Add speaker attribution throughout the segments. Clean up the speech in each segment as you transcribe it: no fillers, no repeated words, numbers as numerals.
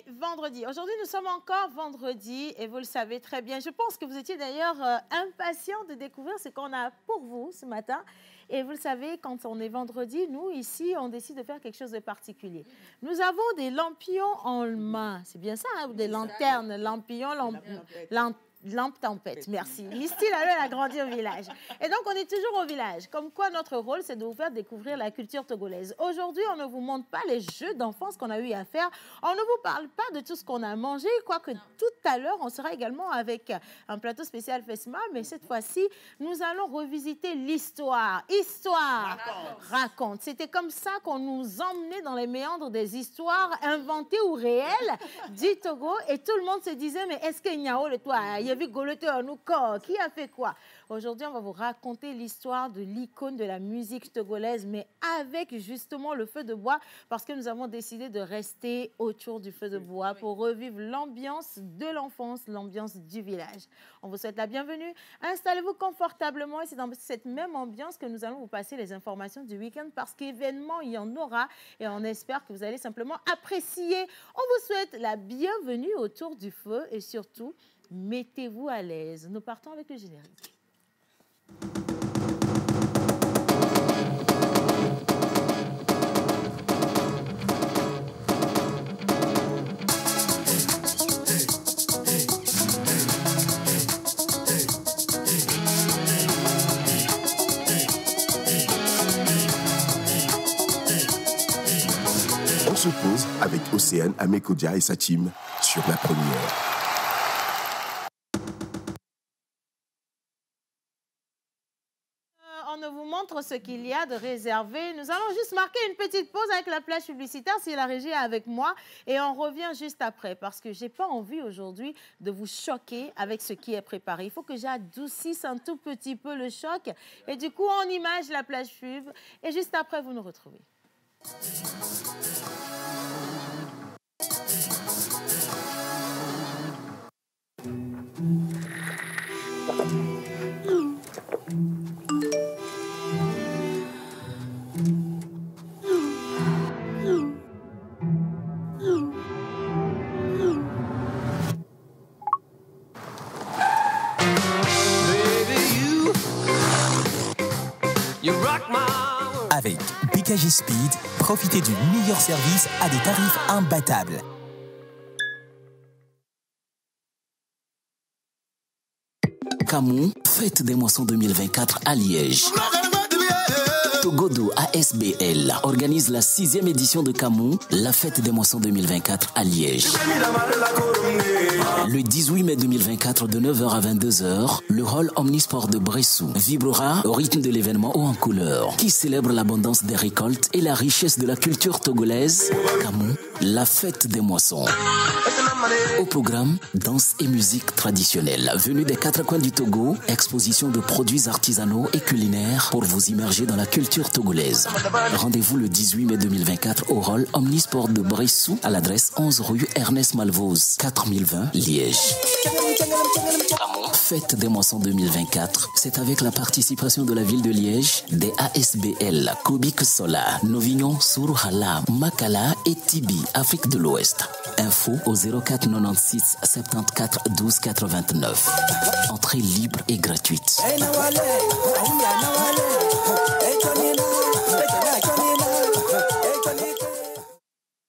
Speaker 1: est vendredi. Aujourd'hui, nous sommes encore vendredi et vous le savez très bien. Je pense que vous étiez d'ailleurs impatients de découvrir ce qu'on a pour vous ce matin. Et vous le savez, quand on est vendredi, nous, ici, on décide de faire quelque chose de particulier. Nous avons des lampions en main. C'est bien ça, hein? Des lanternes, lampions, lampe tempête, merci. Listine, elle a grandi au village. Et donc, on est toujours au village. Comme quoi, notre rôle, c'est de vous faire découvrir la culture togolaise. Aujourd'hui, on ne vous montre pas les jeux d'enfance qu'on a eu à faire. On ne vous parle pas de tout ce qu'on a mangé, quoique tout à l'heure, on sera également avec un plateau spécial FESMA, mais cette fois-ci, nous allons revisiter l'histoire. Histoire, raconte. C'était comme ça qu'on nous emmenait dans les méandres des histoires inventées ou réelles du Togo. Et tout le monde se disait, mais est-ce qu'il y a le toit? Qui a fait quoi? Aujourd'hui, on va vous raconter l'histoire de l'icône de la musique togolaise, mais avec justement le feu de bois, parce que nous avons décidé de rester autour du feu de bois pour revivre l'ambiance de l'enfance, l'ambiance du village. On vous souhaite la bienvenue. Installez-vous confortablement et c'est dans cette même ambiance que nous allons vous passer les informations du week-end, parce qu'événement, il y en aura et on espère que vous allez simplement apprécier. On vous souhaite la bienvenue autour du feu et surtout, mettez-vous à l'aise. Nous partons avec le générique.
Speaker 2: On se pose avec Océane Amekodia et sa team sur la première.
Speaker 1: On vous montre ce qu'il y a de réservé. Nous allons juste marquer une petite pause avec la plage publicitaire si la régie est avec moi et on revient juste après parce que j'ai pas envie aujourd'hui de vous choquer avec ce qui est préparé. Il faut que j'adoucisse un tout petit peu le choc et du coup on image la plage pub et juste après vous nous retrouvez.
Speaker 3: Avec BKG Speed, profitez du meilleur service à des tarifs imbattables.
Speaker 4: Camon, fête des moissons 2024 à Liège. Togodo ASBL organise la 6e édition de Camon, la fête des moissons 2024 à Liège. Le 18 mai 2024 de 9h à 22h, le hall Omnisport de Bressou vibrera au rythme de l'événement haut en couleur qui célèbre l'abondance des récoltes et la richesse de la culture togolaise. Camon, la fête des moissons. Au programme, danse et musique traditionnelle. Venue des 4 coins du Togo, exposition de produits artisanaux et culinaires pour vous immerger dans la culture togolaise. Rendez-vous le 18 mai 2024 au hall Omnisport de Bressou à l'adresse 11 rue Ernest Malvoz, 4020 Liège. Fête des moissons 2024, c'est avec la participation de la ville de Liège, des ASBL, Kobik Sola, Novignon, Suruhala, Makala et Tibi, Afrique de l'Ouest. Info au 04 96 74 12 89. Entrée libre et gratuite.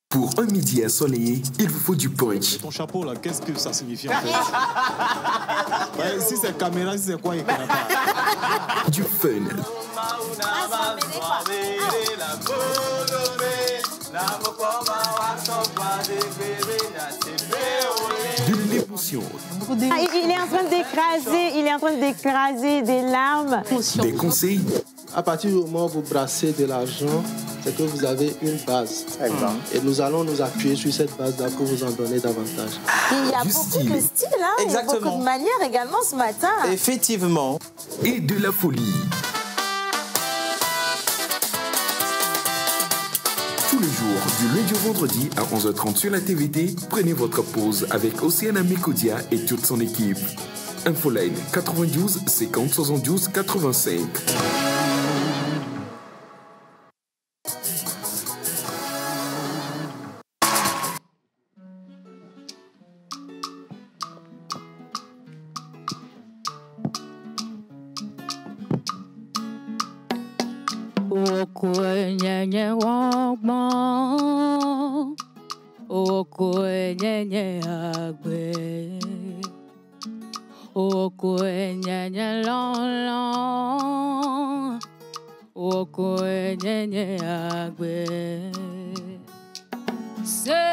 Speaker 2: Pour un midi ensoleillé, il vous faut du punch.
Speaker 5: Ton chapeau là, qu'est-ce que ça signifie en fait? Ouais, si c'est caméra, si c'est quoi, il connaît pas.
Speaker 2: Du fun. De l'émotion.
Speaker 1: Il est en train d'écraser des larmes.
Speaker 2: Des conseils.
Speaker 6: À partir du moment où vous brassez de l'argent, c'est que vous avez une base. Et nous allons nous appuyer sur cette base-là pour vous en donner davantage.
Speaker 1: Il y a beaucoup de style, hein? Il y a beaucoup de manières également ce matin.
Speaker 7: Effectivement.
Speaker 2: Et de la folie. Tous les jours, du lundi au vendredi à 11h30 sur la TVT, prenez votre pause avec Océane Amekodia et toute son équipe. Infoline 92 50 72 85.
Speaker 7: Okwenye wogmo, okwenye agbe, okwenye lolo, okwenye agbe. Seigneur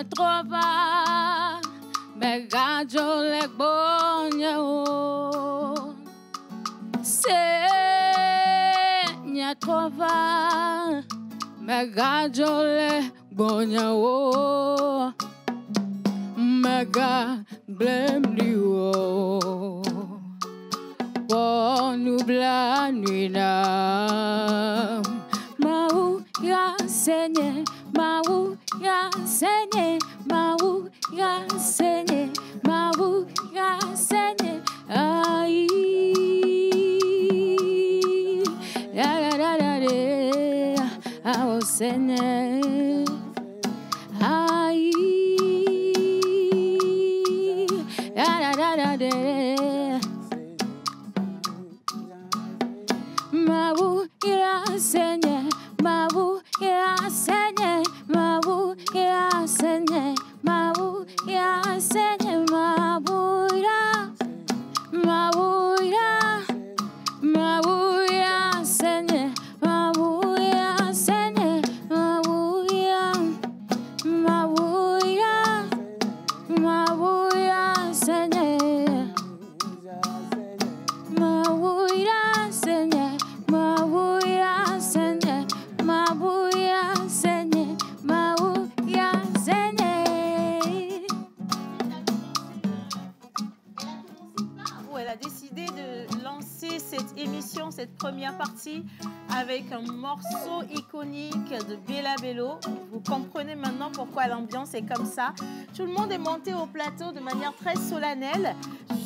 Speaker 7: trova, megajo le bonye o. Seigneur trova, megajo le bonye o. Mega blame you. Bon oubla nuit nam. Maou ya Seigneur, Maou ya Seigneur, Maou ya Seigneur, Maou ya Seigneur. Aïe, la la la la la, ah oh Seigneur. Aïe, la la la la la. Maou ya Seigneur, Maou ya Seigneur, Maou ya Seigneur, Maou ya Seigneur, Maou ya, Maou ya, Maou ya Seigneur, Maou ya Seigneur, Maou ya, Maou ya, Maou ya Seigneur, Maou ya Seigneur. Mawuya Seigneur, Mawuya Seigneur, Mawuya Seigneur.
Speaker 1: Elle a décidé de lancer cette émission, cette première partie, avec un morceau iconique de Bella Bello. Vous comprenez maintenant pourquoi l'ambiance est comme ça. Tout le monde est monté au plateau de manière très solennelle.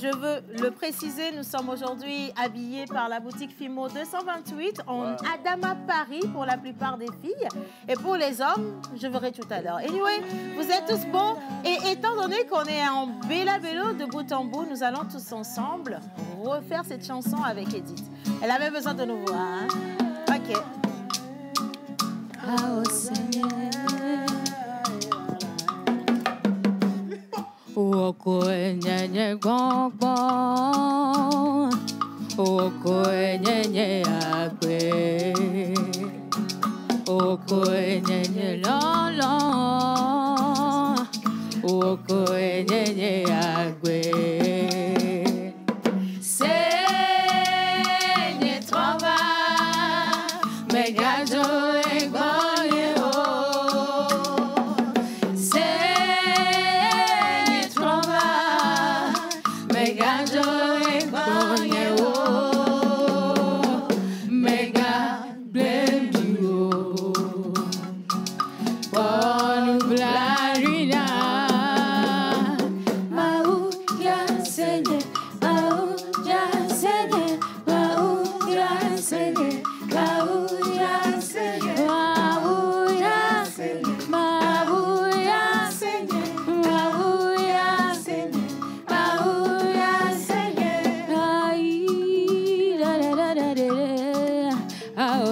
Speaker 1: Je veux le préciser, nous sommes aujourd'hui habillés par la boutique Fimo 228 en Adama Paris pour la plupart des filles. Et pour les hommes, je verrai tout à l'heure. Anyway, vous êtes tous bons. Et étant donné qu'on est en Bella Bello de bout en bout, nous allons tous ensemble refaire cette chanson avec Edith. Elle avait besoin de nous voir. Hein? Ok.
Speaker 7: Ah, oh Seigneur. Okwenye gbogbo, okwenye agbe, okwenye lolo, okwenye agbe. Seigneur trova, megajo egboye o.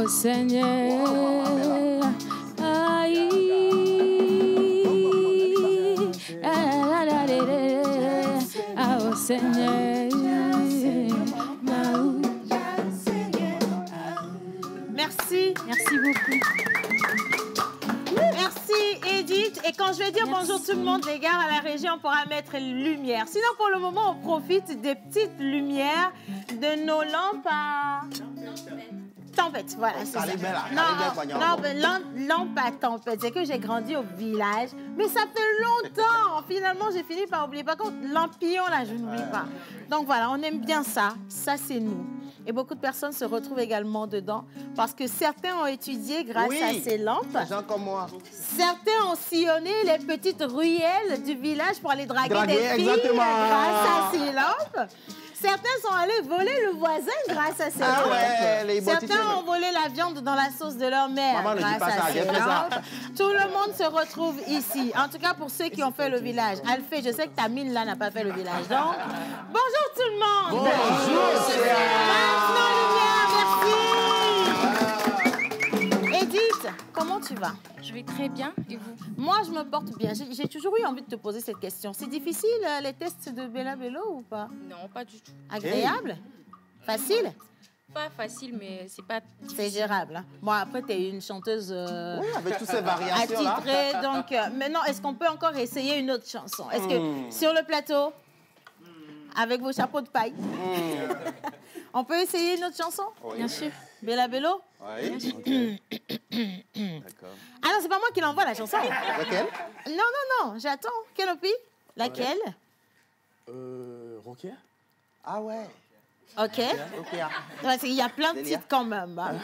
Speaker 7: Seigneur, aïe, ah oh Seigneur,
Speaker 1: merci, merci beaucoup. Merci Edith. Et quand je vais dire bonjour tout le monde, les gars, à la régie, on pourra mettre lumière. Sinon, pour le moment, on profite des petites lumières de nos lampes à... Tempête, voilà, c'est ça. Non, mais lampe à tempête. C'est que j'ai grandi au village, mais ça fait longtemps. Finalement, j'ai fini par oublier. Par contre, Lampillon, là, je n'oublie pas. Donc voilà, on aime bien ça. Ça, c'est nous. Et beaucoup de personnes se retrouvent également dedans parce que certains ont étudié grâce à ces lampes.
Speaker 8: Des gens comme moi.
Speaker 1: Certains ont sillonné les petites ruelles du village pour aller draguer des filles grâce à ces lampes. Certains sont allés voler le voisin grâce à ces lampes.
Speaker 8: Ouais,
Speaker 1: certains ont volé la viande dans la sauce de leur mère grâce à ces lampes. Tout le monde se retrouve ici. En tout cas, pour ceux qui ont fait le village. Alphée, je sais que ta mine là n'a pas fait le village. Donc, bonjour tout le monde.
Speaker 8: Bonjour,
Speaker 1: Maintenant, lumière, merci. comment tu vas?
Speaker 7: Je vais très bien, et vous?
Speaker 1: Moi, je me porte bien. J'ai toujours eu envie de te poser cette question. C'est difficile, les tests de Bella Bello ou pas?
Speaker 7: Non, pas du tout.
Speaker 1: Agréable? Facile?
Speaker 7: Pas facile, mais c'est pas
Speaker 1: C'est gérable. Hein? Bon, après, tu es une chanteuse
Speaker 8: Oui, avec toutes ces variations-là.
Speaker 1: attitrée. Donc, maintenant, est-ce qu'on peut encore essayer une autre chanson? Est-ce que sur le plateau, avec vos chapeaux de paille, on peut essayer une autre chanson?
Speaker 8: Oui.
Speaker 7: Bien sûr.
Speaker 1: Bella Bello?
Speaker 8: Oui. D'accord.
Speaker 1: Ah non, c'est pas moi qui l'envoie la chanson.
Speaker 8: Laquelle?
Speaker 1: Non, j'attends. Kelopi? Laquelle?
Speaker 5: Rokia?
Speaker 8: Ah ouais.
Speaker 1: Ok.
Speaker 8: Ok.
Speaker 1: Ouais, il y a plein de
Speaker 8: Delia.
Speaker 1: titres quand même. Hein.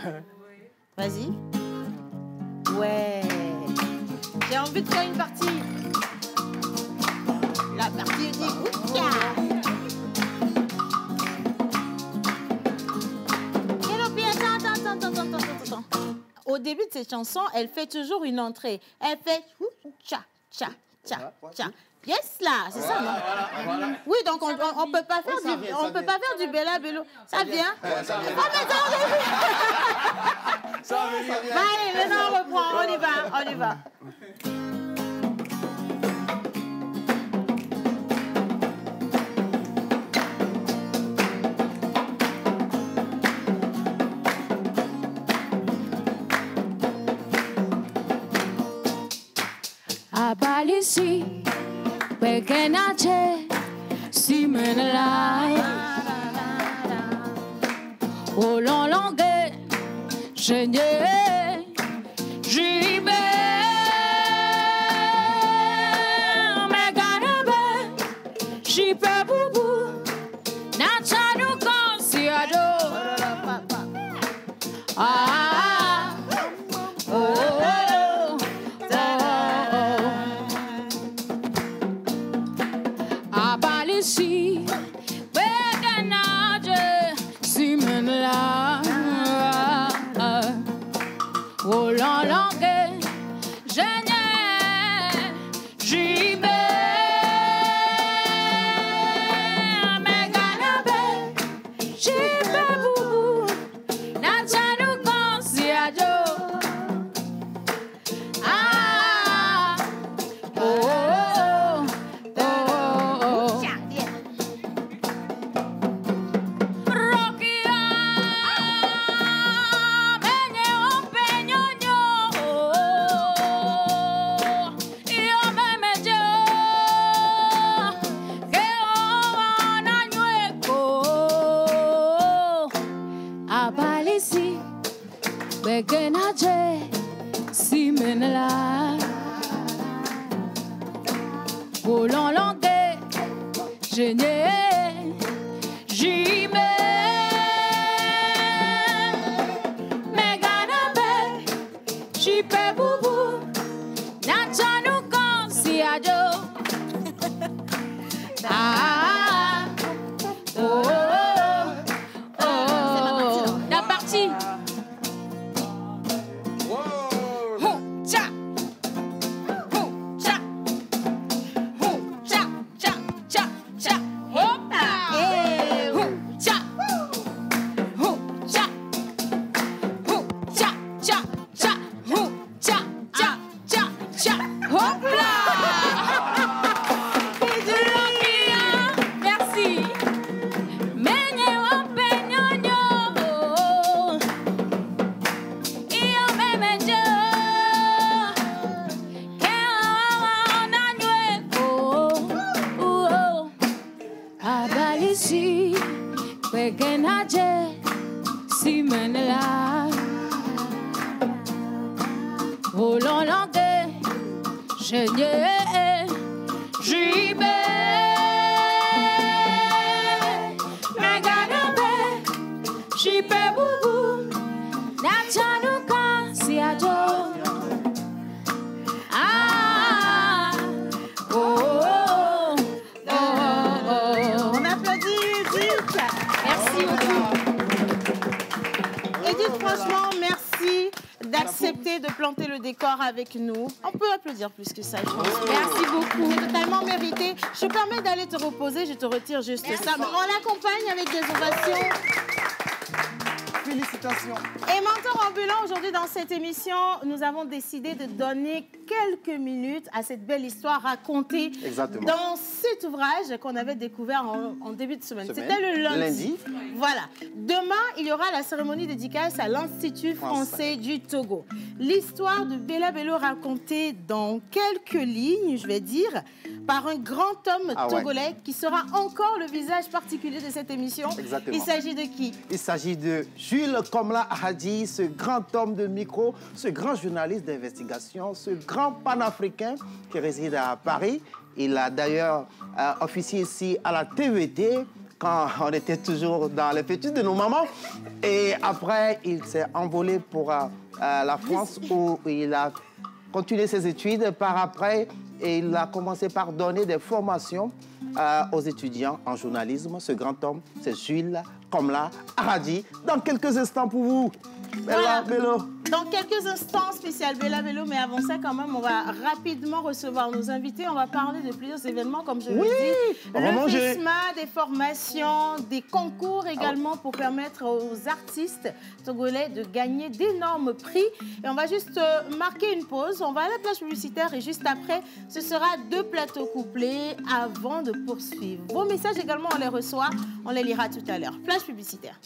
Speaker 1: Vas-y. Ouais. J'ai envie de faire une partie. La partie dit Ouka. Kelopi, attends. Au début de cette chanson, elle fait toujours une entrée. Elle fait tcha, tcha, tcha, tcha. Yes, là, c'est ça, non? Oui, donc on peut pas faire peut pas faire du Bella Bello. Ça vient?
Speaker 8: Ça vient.
Speaker 1: Ah, mais attends,
Speaker 8: Ça vient.
Speaker 1: bah, allez, maintenant on reprend, on y va.
Speaker 7: Abalisi, pekenache, simenelai. Ololonge, jenye, jibe. Meganebe, jipe bubu, nachanu konsiado. Ah, Abalisi, Beganage, Simenla, Ololonge, Jenye, Jibe, Meganabe, Jibe Bubu, Natanu Konsiajo. Ah, Begenaje, Simenela, Ololonge, Jenye, Jime, Meganabe, Jipe Bubu, Natanu Konsiajo. Ah, la partie. Merci. Abalisi, Begenaje, Simenela, Ololonge, Jenye, Jibe, Meganabe, Jipe Bubu, Natanu Konsiajo. Ah,
Speaker 1: On applaudit Edith.
Speaker 7: Merci beaucoup.
Speaker 1: Edith, franchement, merci d'accepter de planter le décor avec nous. On peut applaudir plus que ça, je pense.
Speaker 7: Merci beaucoup.
Speaker 1: C'est totalement mérité. Je te permets d'aller te reposer, je te retire juste ça. Mais on l'accompagne avec des ovations.
Speaker 8: Félicitations.
Speaker 1: Et mentor ambulant, aujourd'hui dans cette émission, nous avons décidé de donner quelques minutes à cette belle histoire racontée dans cet ouvrage qu'on avait découvert en début de semaine. C'était le lundi. Voilà. Demain, il y aura la cérémonie dédicace à l'Institut français du Togo. L'histoire de Bella Bello racontée dans quelques lignes, je vais dire, par un grand homme togolais qui sera encore le visage particulier de cette émission.
Speaker 8: Exactement.
Speaker 1: Il s'agit de qui?
Speaker 8: Il s'agit de Jules Komla Ahadi, ce grand homme de micro, ce grand journaliste d'investigation, ce grand panafricain qui réside à Paris. Il a d'ailleurs officié ici à la TVT quand on était toujours dans les fœtus de nos mamans. Et après, il s'est envolé pour la France où il a continué ses études. Par après, et il a commencé par donner des formations aux étudiants en journalisme. Ce grand homme, c'est Jules Komla Ahadi. Dans quelques instants pour vous, Bella Bello.
Speaker 1: Dans quelques instants, spécial Bella Bello, mais avant ça, quand même, on va rapidement recevoir nos invités. On va parler de plusieurs événements, comme je l'ai dit. Le FISMA, des formations, des concours également pour permettre aux artistes togolais de gagner d'énormes prix. Et on va juste marquer une pause. On va à la plage publicitaire et juste après, ce sera 2 plateaux couplés avant de poursuivre. Vos messages également, on les reçoit. On les lira tout à l'heure. Plage publicitaire.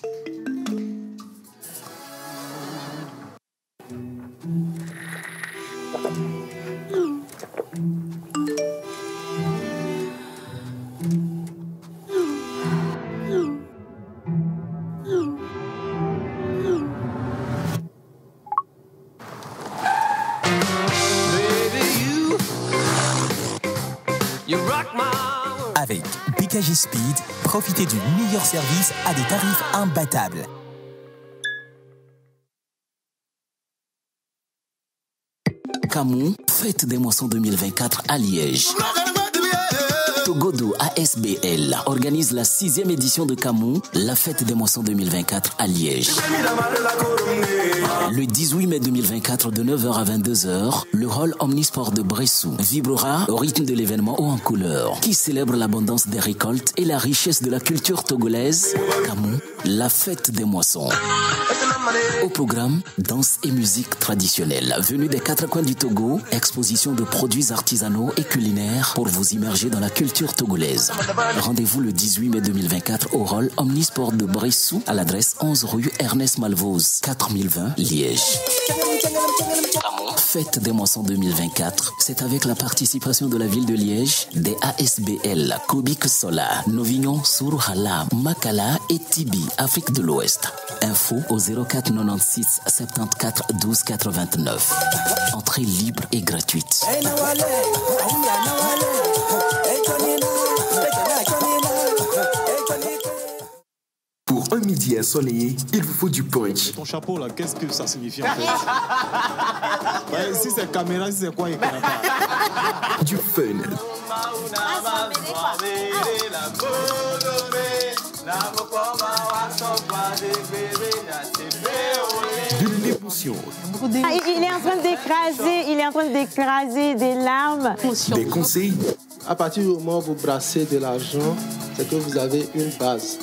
Speaker 3: Avec PKG Speed, profitez du meilleur service à des tarifs imbattables.
Speaker 4: Camon, fête des moissons 2024 à Liège. Togodo ASBL organise la 6e édition de Camon, la fête des moissons 2024 à Liège. Le 18 mai 2024 de 9h à 22h, le hall omnisport de Bressou vibrera au rythme de l'événement haut en couleur qui célèbre l'abondance des récoltes et la richesse de la culture togolaise. Camon, la fête des moissons. Au programme, danse et musique traditionnelle. Venue des 4 coins du Togo, exposition de produits artisanaux et culinaires pour vous immerger dans la culture togolaise. Rendez-vous le 18 mai 2024 au hall omnisport de Bressou à l'adresse 11 rue Ernest Malvoz, 4020 Liège. Fête des moissons 2024, c'est avec la participation de la ville de Liège, des ASBL, Kobik Sola, Novignon, Suruhala, Makala et Tibi, Afrique de l'Ouest. Info au 04 96 74 12 89. Entrée libre et gratuite.
Speaker 2: Pour un midi ensoleillé, il vous faut du punch.
Speaker 5: Ton chapeau là, qu'est-ce que ça signifie en fait? Si c'est caméra, si c'est quoi, il connaît pas.
Speaker 2: Du fun. De l'émotion.
Speaker 1: Il est en train d'écraser des larmes.
Speaker 2: Des conseils.
Speaker 6: À partir du moment où vous brassez de l'argent, c'est que vous avez une base.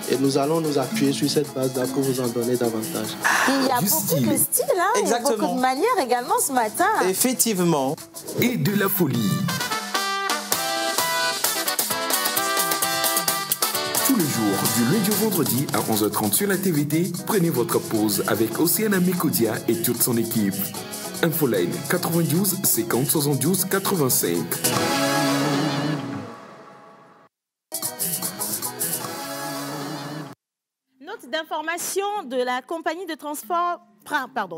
Speaker 6: Et nous allons nous appuyer sur cette base-là pour vous en donner davantage.
Speaker 1: Il y a beaucoup de style, hein? Il y a beaucoup de manières également ce matin.
Speaker 8: Effectivement.
Speaker 2: Et de la folie. Tous les jours, du lundi au vendredi à 11h30 sur la TVT, prenez votre pause avec Océana Mekodia et toute son équipe. Infoline 92 50 72 85.
Speaker 1: Note d'information de la compagnie de transport.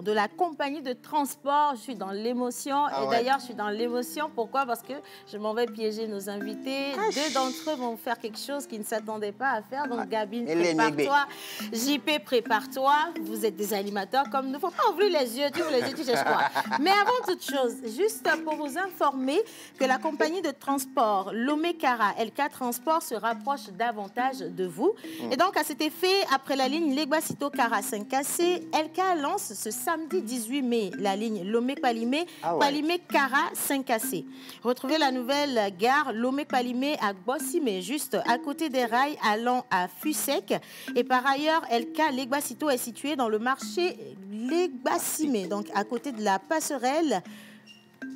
Speaker 1: De la compagnie de transport. Je suis dans l'émotion. Et d'ailleurs, je suis dans l'émotion. Pourquoi? Parce que je m'en vais piéger nos invités. 2 d'entre eux vont faire quelque chose qu'ils ne s'attendaient pas à faire. Donc, Gabine, prépare-toi. JP, prépare-toi. Vous êtes des animateurs comme nous. Il ne faut pas ouvrir les yeux. Tu ouvres les yeux, tu cherches quoi? Mais avant toute chose, juste pour vous informer que la compagnie de transport Lomé Kara, LK Transport, se rapproche davantage de vous. Et donc, à cet effet, après la ligne Legbasito Kara 5KC, LK lance commence ce samedi 18 mai, la ligne Lomé-Palimé, Palimé-Kara 5AC. Retrouvez la nouvelle gare Lomé-Palimé à Bossimé, juste à côté des rails allant à Fusec. Et par ailleurs, LK Legbasito est situé dans le marché Legbassimé, donc à côté de la passerelle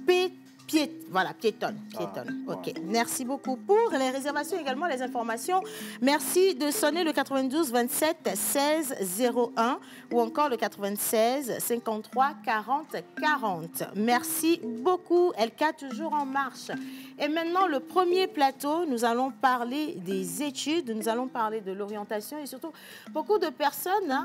Speaker 1: piétonne. Ok, merci beaucoup. Pour les réservations également, les informations, merci de sonner le 92 27 16 01 ou encore le 96 53 40 40. Merci beaucoup. LK toujours en marche. Et maintenant, le premier plateau, nous allons parler des études, nous allons parler de l'orientation et surtout, beaucoup de personnes,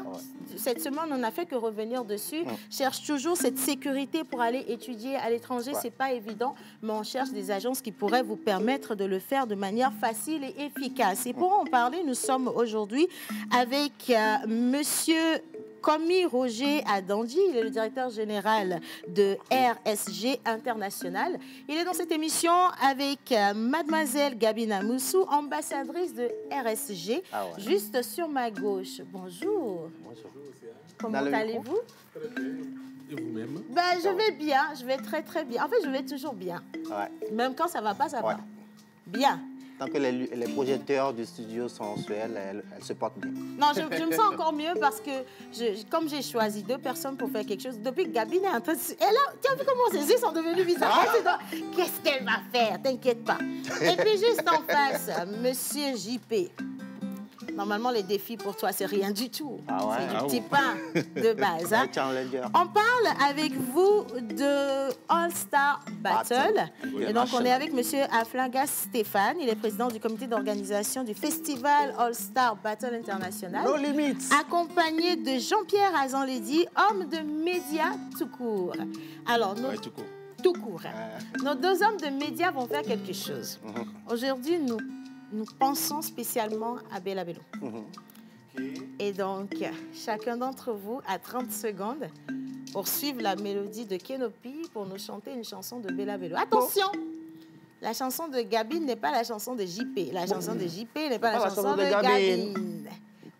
Speaker 1: cette semaine, on n'a fait que revenir dessus, cherchent toujours cette sécurité pour aller étudier à l'étranger. C'est pas évident, mais on cherche des agences qui pourraient vous permettre de le faire de manière facile et efficace. Et pour en parler, nous sommes aujourd'hui avec Monsieur Komi Roger Adandi, il est le directeur général de RSG International. Il est dans cette émission avec mademoiselle Gabina Moussou, ambassadrice de RSG, juste sur ma gauche. Bonjour.
Speaker 9: Bonjour.
Speaker 1: Comment allez-vous?
Speaker 9: Très bien. Et vous-même?
Speaker 1: Je vais bien, je vais très bien. En fait, je vais toujours bien. Même quand ça ne va pas, ça va. Bien.
Speaker 8: Tant que les projecteurs du studio sont sur elle se porte bien.
Speaker 1: Non, je me sens encore mieux parce que comme j'ai choisi 2 personnes pour faire quelque chose, depuis que Gabine est en train de... Et là, tu as vu comment ses yeux sont devenus bizarres? Qu'est-ce qu'elle va faire? T'inquiète pas. Et puis juste en face, Monsieur JP. Normalement, les défis pour toi, c'est rien du tout. C'est du petit pain de base. Hein. On parle avec vous de All-Star Battle. Et donc, on est avec M. Aflaga Stéphane. Il est président du comité d'organisation du Festival All-Star Battle International.
Speaker 8: No Limits.
Speaker 1: Accompagné de Jean-Pierre Azanledi, homme de médias tout court. Alors, tout court. Nos 2 hommes de médias vont faire quelque chose. Aujourd'hui, nous pensons spécialement à Bella Bello. Et donc, chacun d'entre vous a 30 secondes pour suivre la mélodie de Kenopi pour nous chanter une chanson de Bella Bello. Attention, la chanson de Gabine n'est pas la chanson de JP. La chanson de JP n'est pas la chanson de Gabine.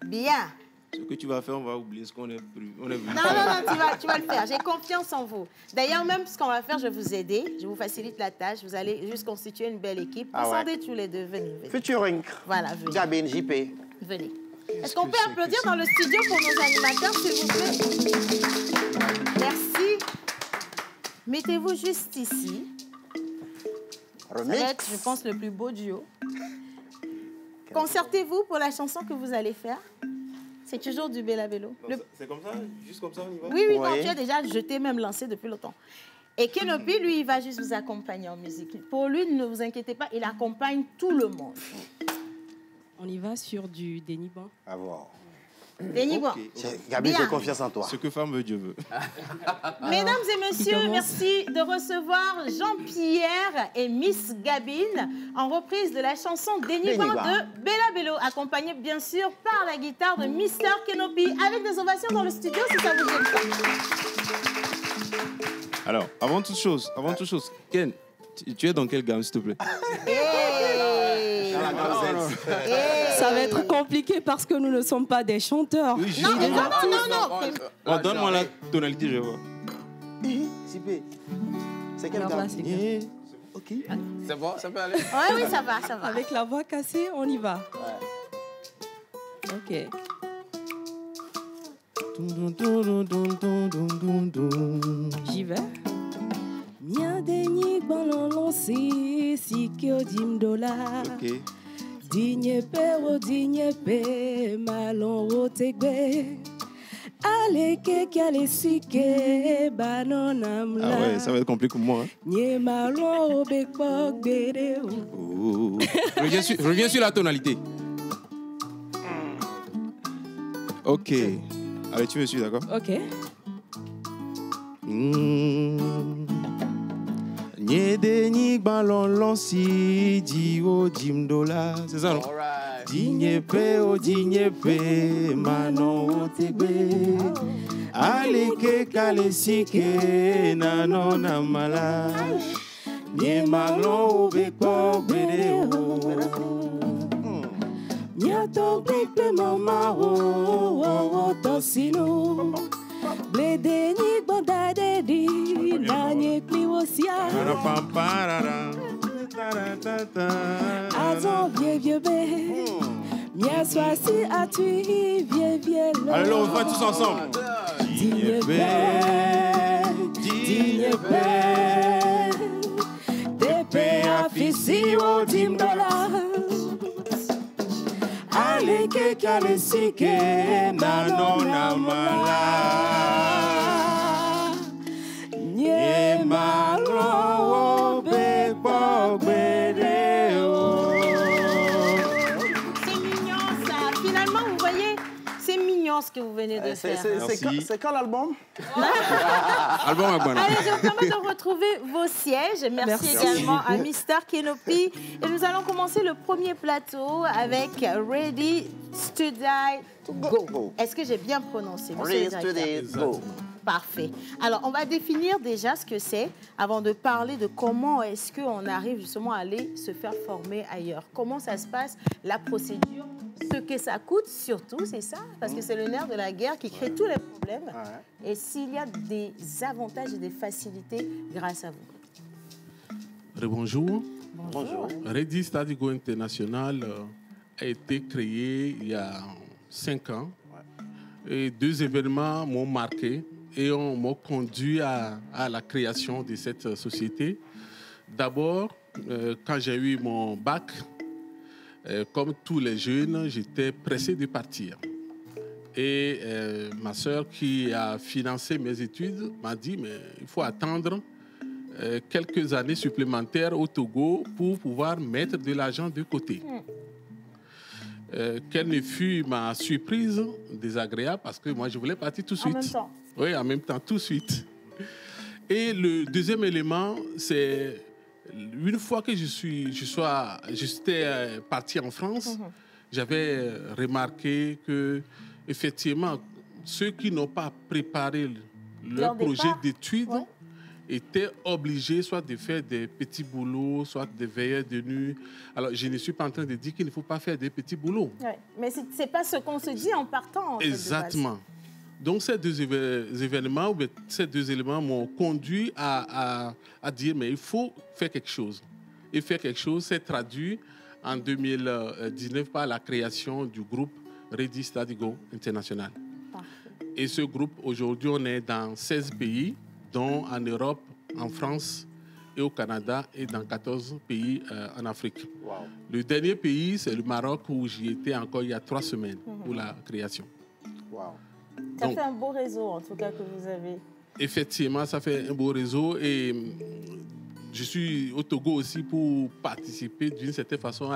Speaker 1: Bien.
Speaker 9: Ce que tu vas faire, on va oublier ce qu'on est venu.
Speaker 1: Non, tu vas le faire. J'ai confiance en vous. D'ailleurs, même ce qu'on va faire, je vais vous aider. Je vous facilite la tâche. Vous allez juste constituer une belle équipe. Descendez tous les 2. Venez.
Speaker 8: Featuring.
Speaker 1: Voilà, venez.
Speaker 8: Gabine, JP.
Speaker 1: Venez. Est-ce qu'on peut applaudir dans le studio pour nos animateurs, s'il vous plaît? Merci. Mettez-vous juste ici. Ça va être, je pense, le plus beau duo. Concertez-vous pour la chanson que vous allez faire. C'est toujours du Bella Bello.
Speaker 9: C'est comme ça? Juste comme ça, on y va?
Speaker 1: Oui, non, tu as déjà jeté, même lancé depuis longtemps. Et Kenopi, lui, il va juste vous accompagner en musique. Pour lui, ne vous inquiétez pas, il accompagne tout le monde.
Speaker 7: On y va sur du Déniban.
Speaker 8: À voir.
Speaker 1: Déniban.
Speaker 8: Gabi, j'ai confiance en toi.
Speaker 9: Ce que femme veut, Dieu veut.
Speaker 1: Mesdames et messieurs, merci de recevoir Jean-Pierre et Miss Gabine en reprise de la chanson Déniban de Bella Bello, accompagnée bien sûr par la guitare de Mr. Kenopi, avec des ovations dans le studio si ça vous gêne pas.
Speaker 9: Alors, avant toute chose, Ken, tu es dans quelle gamme, s'il te plaît?
Speaker 7: Ça va être compliqué parce que nous ne sommes pas des chanteurs.
Speaker 9: Oui,
Speaker 1: non.
Speaker 9: Donne-moi la tonalité, je vois.
Speaker 8: C'est quelle gamme? Ok.
Speaker 5: C'est bon, ça peut aller?
Speaker 1: Oui, ça va.
Speaker 7: Avec la voix cassée, on y va. Ok. J'y vais. Mien déni balon lancé, si que dim dollar.
Speaker 9: Ok.
Speaker 7: Digne pe, malon rotegbe. Ale ke sike, banon amla.
Speaker 9: Ah ouais, ça va être compliqué pour moi. Hein.
Speaker 7: Nye malon obekpok bede.
Speaker 9: Oh. Reviens sur la tonalité. Ok. Allez, tu me suis, d'accord?
Speaker 7: Ok.
Speaker 9: Nyede ni balon lansi di o jimdola. C'est ça, non? Digne pe manon o tegbe. Aleke kale sike nanon amala. Nye malon o bekpo bede o.
Speaker 7: Nyato bekpe mama o tosino. Blede ni bandade di nanye kliwosia. Azon vieux bé. Mia soit si as-tu vieux l'homme.
Speaker 9: Allez, on va tous ensemble.
Speaker 7: Digne père, digne père. Tepe afisi o dimdola. Ale ke kale sike nanona mala. Nye malo be bogbedeo.
Speaker 1: C'est mignon ça. Finalement, vous voyez, c'est mignon ce que vous venez de faire.
Speaker 8: C'est quand l'album?
Speaker 9: Album Agbana.
Speaker 1: Allez, je vous permets de retrouver vos sièges. Merci également à Mister Kenopi. Et nous allons commencer le premier plateau avec Ready, Study, Go. Est-ce que j'ai bien prononcé, monsieur le directeur?
Speaker 8: Ready, Study, Go.
Speaker 1: Parfait. Alors, on va définir déjà ce que c'est avant de parler de comment est-ce qu'on arrive justement à aller se faire former ailleurs. Comment ça se passe, la procédure, ce que ça coûte surtout, c'est ça, parce que c'est le nerf de la guerre qui crée tous les problèmes. Et s'il y a des avantages et des facilités grâce à vous.
Speaker 10: Bonjour.
Speaker 1: Bonjour.
Speaker 10: Ready Study Go International a été créé il y a 5 ans. Et 2 événements m'ont marqué et m'ont conduit à la création de cette société. D'abord, quand j'ai eu mon bac, comme tous les jeunes, j'étais pressé de partir. Et ma sœur, qui a financé mes études, m'a dit mais il faut attendre quelques années supplémentaires au Togo pour pouvoir mettre de l'argent de côté. Quelle ne fut ma surprise désagréable parce que moi je voulais partir tout de suite.
Speaker 1: En même temps.
Speaker 10: Oui, en même temps, tout de suite. Et le deuxième élément, c'est une fois que j'étais parti en France, j'avais remarqué que effectivement ceux qui n'ont pas préparé leur projet d'études étaient obligés soit de faire des petits boulots, soit des veilleurs de nuit. Alors, je ne suis pas en train de dire qu'il ne faut pas faire des petits boulots.
Speaker 1: Ouais, mais ce n'est pas ce qu'on se dit en partant. En
Speaker 10: exactement. Fait, donc, ces deux événements, ces 2 éléments m'ont conduit à dire mais il faut faire quelque chose. Et faire quelque chose s'est traduit en 2019 par la création du groupe Ready Study Go International. Parfait. Et ce groupe, aujourd'hui, on est dans 16 pays, dont en Europe, en France et au Canada et dans 14 pays en Afrique. Wow. Le dernier pays, c'est le Maroc où j'y étais encore il y a 3 semaines pour la création.
Speaker 1: Wow. Ça fait un beau réseau en tout cas que vous avez.
Speaker 10: Effectivement, ça fait un beau réseau et je suis au Togo aussi pour participer d'une certaine façon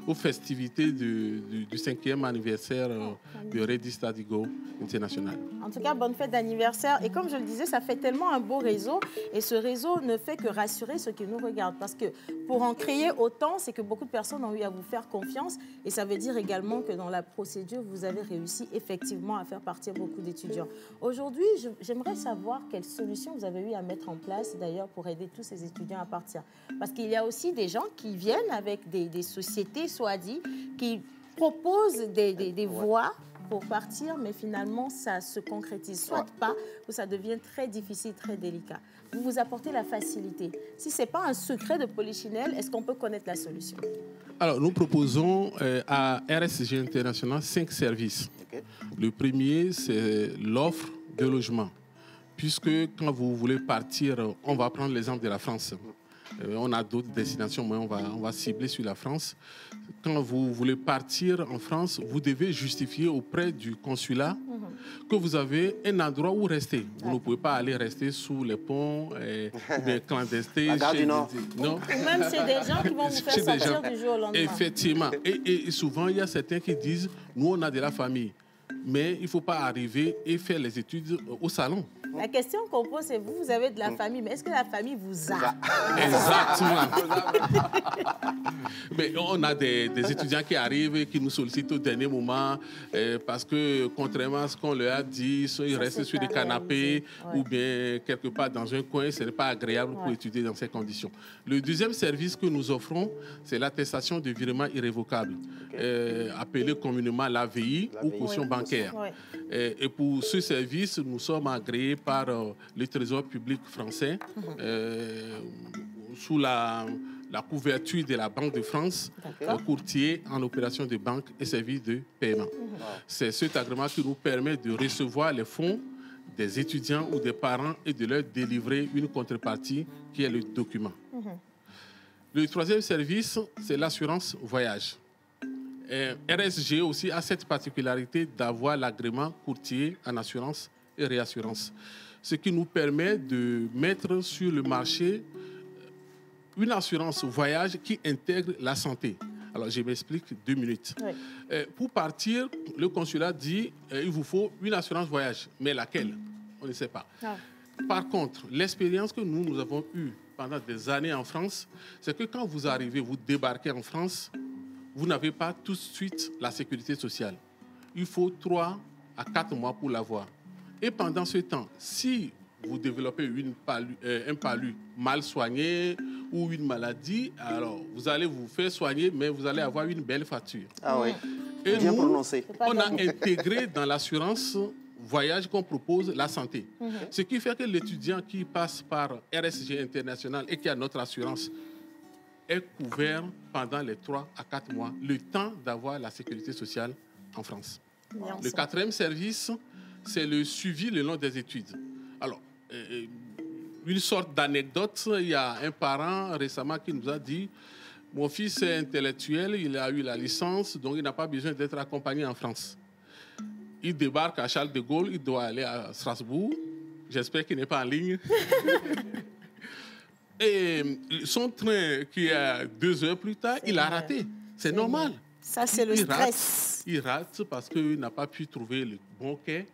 Speaker 10: aux festivités du 5e anniversaire de Ready Study Go International.
Speaker 1: En tout cas, bonne fête d'anniversaire. Et comme je le disais, ça fait tellement un beau réseau. Et ce réseau ne fait que rassurer ceux qui nous regardent. Parce que pour en créer autant, c'est que beaucoup de personnes ont eu à vous faire confiance. Et ça veut dire également que dans la procédure, vous avez réussi effectivement à faire partir beaucoup d'étudiants. Aujourd'hui, j'aimerais savoir quelles solutions vous avez eu à mettre en place, d'ailleurs, pour aider tous ces étudiants à partir. Parce qu'il y a aussi des gens qui viennent avec des sociétés, soit dit, qui proposent des voies pour partir, mais finalement, ça se concrétise soit pas, ou ça devient très difficile, très délicat. Vous vous apportez la facilité. Si ce n'est pas un secret de Polichinelle, est-ce qu'on peut connaître la solution?
Speaker 10: Alors, nous proposons à RSG International 5 services. Okay. Le premier, c'est l'offre de logement. Puisque quand vous voulez partir, on va prendre l'exemple de la France. On a d'autres destinations, mais on va cibler sur la France. Quand vous voulez partir en France, vous devez justifier auprès du consulat que vous avez un endroit où rester. Vous ne pouvez pas aller rester sous les ponts, ou bien clandestin.
Speaker 1: Non. Ou même c'est des gens qui vont vous faire sortir du jour au lendemain.
Speaker 10: Effectivement. Et souvent, il y a certains qui disent, nous, on a de la famille. Mais il ne faut pas arriver et faire les études au salon.
Speaker 1: La question qu'on pose, c'est vous avez de la famille, mais est-ce que la famille vous a?
Speaker 10: Exactement. Mais on a des étudiants qui arrivent et qui nous sollicitent au dernier moment parce que, contrairement à ce qu'on leur a dit, ils restent sur des canapés ou bien quelque part dans un coin, ce n'est pas agréable pour étudier dans ces conditions. Le deuxième service que nous offrons, c'est l'attestation de virement irrévocable, appelée communément l'AVI ou caution bancaire. bancaire.
Speaker 1: Oui.
Speaker 10: Et pour ce service, nous sommes agréés par le Trésor public français sous la couverture de la Banque de France, courtier en opération de banque et services de paiement. C'est cet agrément qui nous permet de recevoir les fonds des étudiants ou des parents et de leur délivrer une contrepartie qui est le document. Le troisième service, c'est l'assurance voyage. RSG aussi a cette particularité d'avoir l'agrément courtier en assurance et réassurance, ce qui nous permet de mettre sur le marché une assurance voyage qui intègre la santé. Alors, je m'explique 2 minutes. Oui. Pour partir, le consulat dit il vous faut une assurance voyage. Mais laquelle? On ne sait pas. Ah. Par contre, l'expérience que nous avons eue pendant des années en France, c'est que quand vous arrivez, vous débarquez en France, vous n'avez pas tout de suite la sécurité sociale. Il faut 3 à 4 mois pour l'avoir. Et pendant ce temps, si vous développez un palu mal soigné ou une maladie, alors vous allez vous faire soigner, mais vous allez avoir une belle facture.
Speaker 8: Ah oui,
Speaker 10: et
Speaker 8: bien
Speaker 10: nous,
Speaker 8: prononcé.
Speaker 10: On a intégré dans l'assurance voyage qu'on propose la santé. Ce qui fait que l'étudiant qui passe par RSG International et qui a notre assurance est couvert pendant les 3 à 4 mois, le temps d'avoir la sécurité sociale en France. Le 4e service, c'est le suivi le long des études. Alors, une sorte d'anecdote, il y a un parent récemment qui nous a dit « Mon fils est intellectuel, il a eu la licence, donc il n'a pas besoin d'être accompagné en France. » Il débarque à Charles de Gaulle, il doit aller à Strasbourg. J'espère qu'il n'est pas en ligne. Et son train, qui est 2 heures plus tard, il a raté. C'est normal.
Speaker 1: Ça, c'est le stress.
Speaker 10: Il rate parce qu'il n'a pas pu trouver le bon quai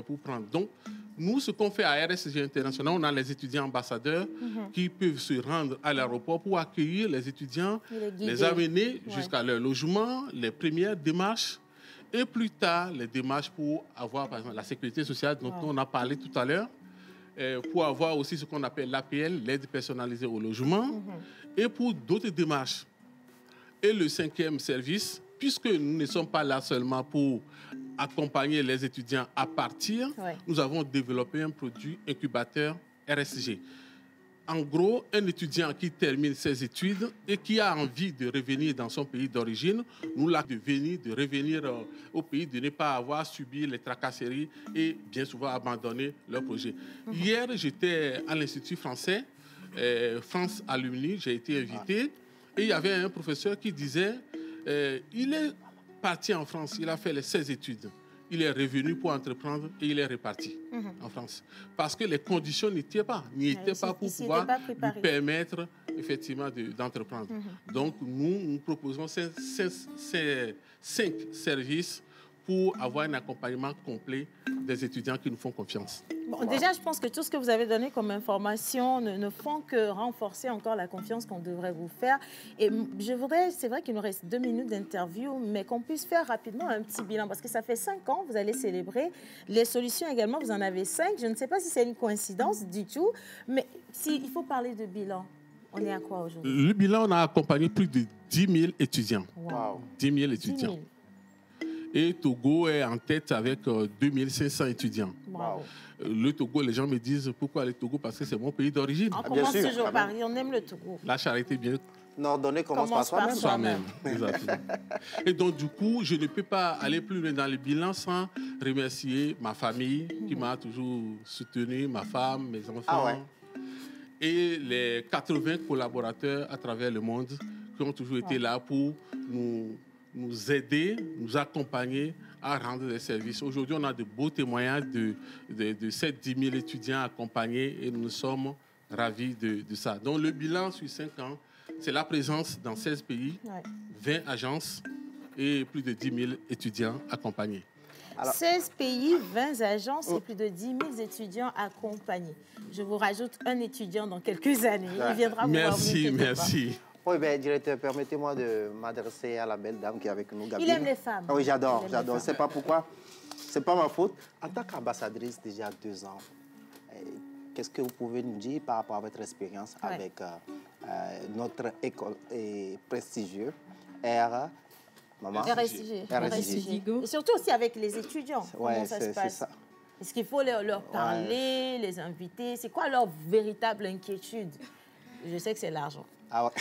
Speaker 10: pour prendre. Donc, nous, ce qu'on fait à RSG International, on a les étudiants ambassadeurs qui peuvent se rendre à l'aéroport pour accueillir les étudiants, les amener jusqu'à leur logement, les premières démarches, et plus tard, les démarches pour avoir, par exemple, la sécurité sociale dont on a parlé tout à l'heure, pour avoir aussi ce qu'on appelle l'APL, l'aide personnalisée au logement, et pour d'autres démarches. Et le 5e service, puisque nous ne sommes pas là seulement pour accompagner les étudiants à partir, nous avons développé un produit incubateur RSG. En gros, un étudiant qui termine ses études et qui a envie de revenir dans son pays d'origine, nous l'a de revenir au pays, de ne pas avoir subi les tracasseries et bien souvent abandonner leur projet. Hier, j'étais à l'Institut français, France Alumni, j'ai été invité, et il y avait un professeur qui disait, il est parti en France, il a fait les 16 études. Il est revenu pour entreprendre et il est reparti en France. Parce que les conditions n'y étaient pas pour pouvoir lui permettre effectivement d'entreprendre. Donc, nous proposons ces 5 services pour avoir un accompagnement complet des étudiants qui nous font confiance.
Speaker 1: Bon, déjà, je pense que tout ce que vous avez donné comme information ne font que renforcer encore la confiance qu'on devrait vous faire. Et je voudrais, c'est vrai qu'il nous reste 2 minutes d'interview, mais qu'on puisse faire rapidement un petit bilan, parce que ça fait 5 ans, vous allez célébrer. Les solutions également, vous en avez 5. Je ne sais pas si c'est une coïncidence du tout, mais s'il faut parler de bilan, on est à quoi aujourd'hui?
Speaker 10: Le bilan, on a accompagné plus de 10 000 étudiants.
Speaker 1: Wow.
Speaker 10: 10 000 étudiants. 10 000. Et Togo est en tête avec 2500 étudiants.
Speaker 1: Wow.
Speaker 10: Le Togo, les gens me disent pourquoi le Togo? Parce que c'est mon pays d'origine.
Speaker 1: On commence toujours par on aime le Togo.
Speaker 10: La charité bien.
Speaker 8: Non, donner commence par soi-même.
Speaker 10: Soi-même, exactement. Et donc, du coup, je ne peux pas aller plus loin dans le bilan sans remercier ma famille qui m'a toujours soutenu, ma femme, mes enfants, et les 80 collaborateurs à travers le monde qui ont toujours été là pour nous aider, nous accompagner à rendre des services. Aujourd'hui, on a de beaux témoignages de ces 10 000 étudiants accompagnés et nous sommes ravis de ça. Donc, le bilan sur 5 ans, c'est la présence dans 16 pays, 20 agences et plus de 10 000 étudiants accompagnés.
Speaker 1: Alors, 16 pays, 20 agences et plus de 10 000 étudiants accompagnés. Je vous rajoute un étudiant dans quelques années. Il viendra vous voir.
Speaker 10: Merci.
Speaker 8: Oui, bien, directeur, permettez-moi de m'adresser à la belle dame qui est avec nous, Gabine.
Speaker 1: Il aime les femmes.
Speaker 8: Oui, j'adore. Je ne sais pas pourquoi. Ce n'est pas ma faute. En tant qu'ambassadrice, déjà 2 ans, qu'est-ce que vous pouvez nous dire par rapport à votre expérience avec notre école prestigieuse, Maman.
Speaker 1: RSG. Et surtout aussi avec les étudiants, comment ça se passe? Est-ce qu'il faut leur parler, les inviter? C'est quoi leur véritable inquiétude? Je sais que c'est l'argent.
Speaker 8: Ah ouais.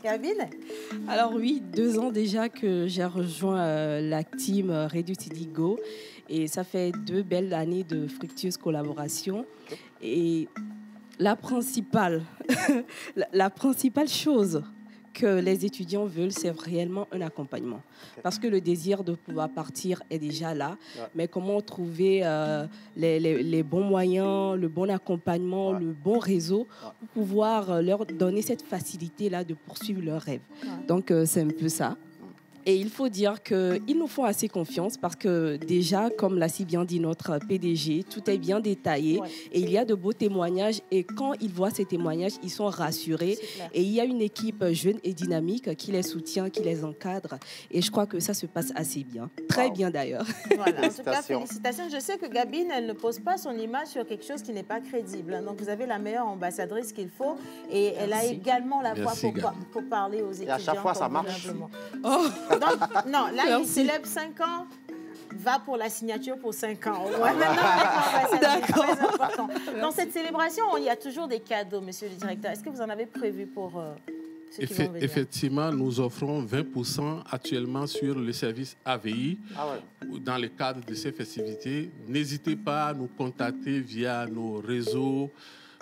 Speaker 1: Gabine?
Speaker 7: Alors oui, 2 ans déjà que j'ai rejoint la team Reduce Go. Et ça fait 2 belles années de fructueuses collaborations. Et la principale chose que les étudiants veulent, c'est réellement un accompagnement. Parce que le désir de pouvoir partir est déjà là. Mais comment trouver les bons moyens, le bon accompagnement, le bon réseau pour pouvoir leur donner cette facilité-là de poursuivre leurs rêves. Donc, c'est un peu ça. Et il faut dire qu'ils nous font assez confiance parce que déjà, comme l'a si bien dit notre PDG, tout est bien détaillé et il y a de beaux témoignages. Et quand ils voient ces témoignages, ils sont rassurés. Et il y a une équipe jeune et dynamique qui les soutient, qui les encadre. Et je crois que ça se passe assez bien. Très bien d'ailleurs.
Speaker 1: Voilà, en tout cas, félicitations. Je sais que Gabine, elle ne pose pas son image sur quelque chose qui n'est pas crédible. Donc, vous avez la meilleure ambassadrice qu'il faut. Et elle a également la voix pour parler aux étudiants. Et
Speaker 8: à chaque fois, ça marche.
Speaker 1: Donc, non, là, il célèbre 5 ans, va pour la signature pour 5 ans. D'accord. C'est très important. Dans cette célébration, il y a toujours des cadeaux, monsieur le directeur. Est-ce que vous en avez prévu pour ceux qui vont venir?
Speaker 10: Effectivement, nous offrons 20% actuellement sur le service AVI dans le cadre de ces festivités. N'hésitez pas à nous contacter via nos réseaux,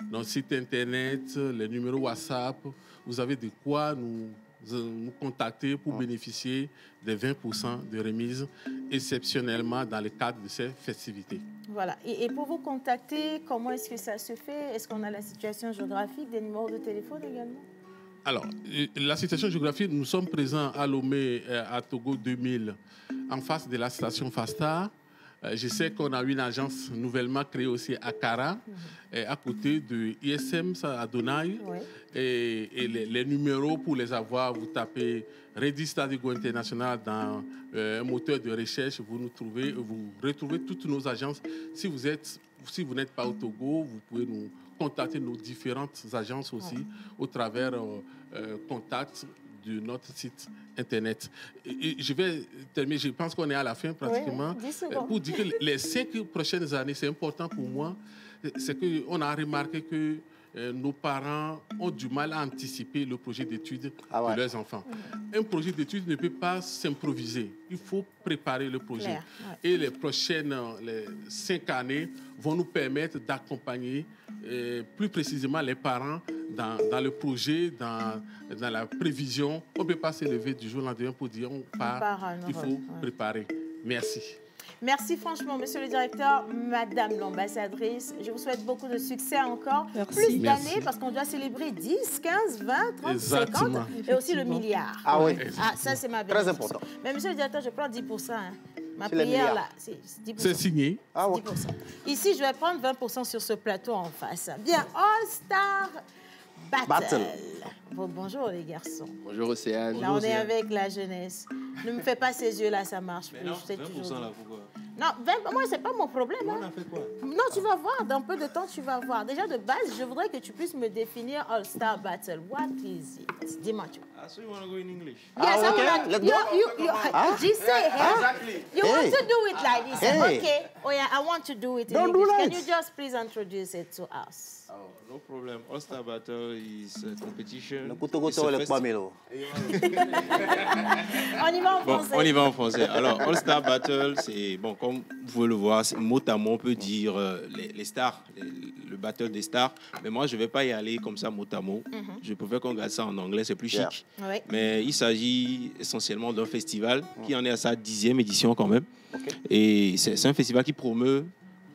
Speaker 10: nos sites internet, les numéros WhatsApp. Vous avez de quoi nous contacter pour bénéficier des 20% de remise exceptionnellement dans le cadre de ces festivités.
Speaker 1: Voilà. Et pour vous contacter, comment est-ce que ça se fait? Est-ce qu'on a la situation géographique, des numéros de téléphone également?
Speaker 10: Alors, la situation géographique, nous sommes présents à Lomé, à Togo 2000, en face de la station Fasta. Je sais qu'on a une agence nouvellement créée aussi à Kara, à côté de ISM à Donaï. Et les numéros, pour les avoir, vous tapez Reduce Go International dans un moteur de recherche, vous retrouvez toutes nos agences. Si vous n'êtes pas au Togo, vous pouvez nous contacter nos différentes agences aussi au travers contact de notre site internet. Et je vais terminer, je pense qu'on est à la fin pratiquement, pour dire que les 5 prochaines années, c'est important pour moi, c'est qu'on a remarqué que nos parents ont du mal à anticiper le projet d'études de leurs enfants. Un projet d'études ne peut pas s'improviser. Il faut préparer le projet. Et les prochaines 5 années vont nous permettre d'accompagner plus précisément les parents dans le projet, dans la prévision. On ne peut pas se lever du jour au lendemain pour dire on part. Il faut préparer. Merci.
Speaker 1: Merci franchement, monsieur le directeur, madame l'ambassadrice. Je vous souhaite beaucoup de succès encore. Plus d'années, parce qu'on doit célébrer 10, 15, 20, 30, Exactement. 50 et aussi le milliard.
Speaker 8: Ah oui.
Speaker 1: Ah, ça, c'est ma
Speaker 8: Très important.
Speaker 1: Mais monsieur le directeur, je prends 10%. Hein. Ma prière, là, c'est 10%.
Speaker 10: C'est signé.
Speaker 1: Ah, ouais. 10%. Ici, je vais prendre 20% sur ce plateau en face. Bien, All-Star Battle. Bonjour les garçons.
Speaker 11: Bonjour Océane.
Speaker 1: Là, on est avec la jeunesse. Ne me fais pas ces yeux-là, ça marche plus.
Speaker 9: Non,
Speaker 1: je sais
Speaker 9: 20%
Speaker 1: toujours.
Speaker 9: là, pourquoi?
Speaker 1: Non, 20, moi, c'est pas mon problème.
Speaker 9: On a fait quoi?
Speaker 1: Non, tu vas voir. Dans peu de temps, tu vas voir. Déjà, de base, je voudrais que tu puisses me définir All-Star Battle. What is it? Dis-moi, tu vois.
Speaker 9: So you want to go in English?
Speaker 1: Yes,
Speaker 8: okay. Let's go.
Speaker 1: Just say,
Speaker 9: Exactly.
Speaker 1: You want to do it like this? Okay. Oh, yeah, I want to do it in English. Can you just please introduce it to us?
Speaker 9: Oh, no problem. All-Star Battle is a competition.
Speaker 1: On y va en français.
Speaker 9: Bon, on y va en français. Alors, All-Star Battle, c'est, bon, comme vous pouvez le voir, mot à mot, on peut dire les stars, le battle des stars. Mais moi, je ne vais pas y aller comme ça, mot à mot. Je préfère qu'on regarde ça en anglais, c'est plus chic.
Speaker 1: Ouais.
Speaker 9: Mais il s'agit essentiellement d'un festival qui en est à sa 10e édition quand même. Et c'est un festival qui promeut,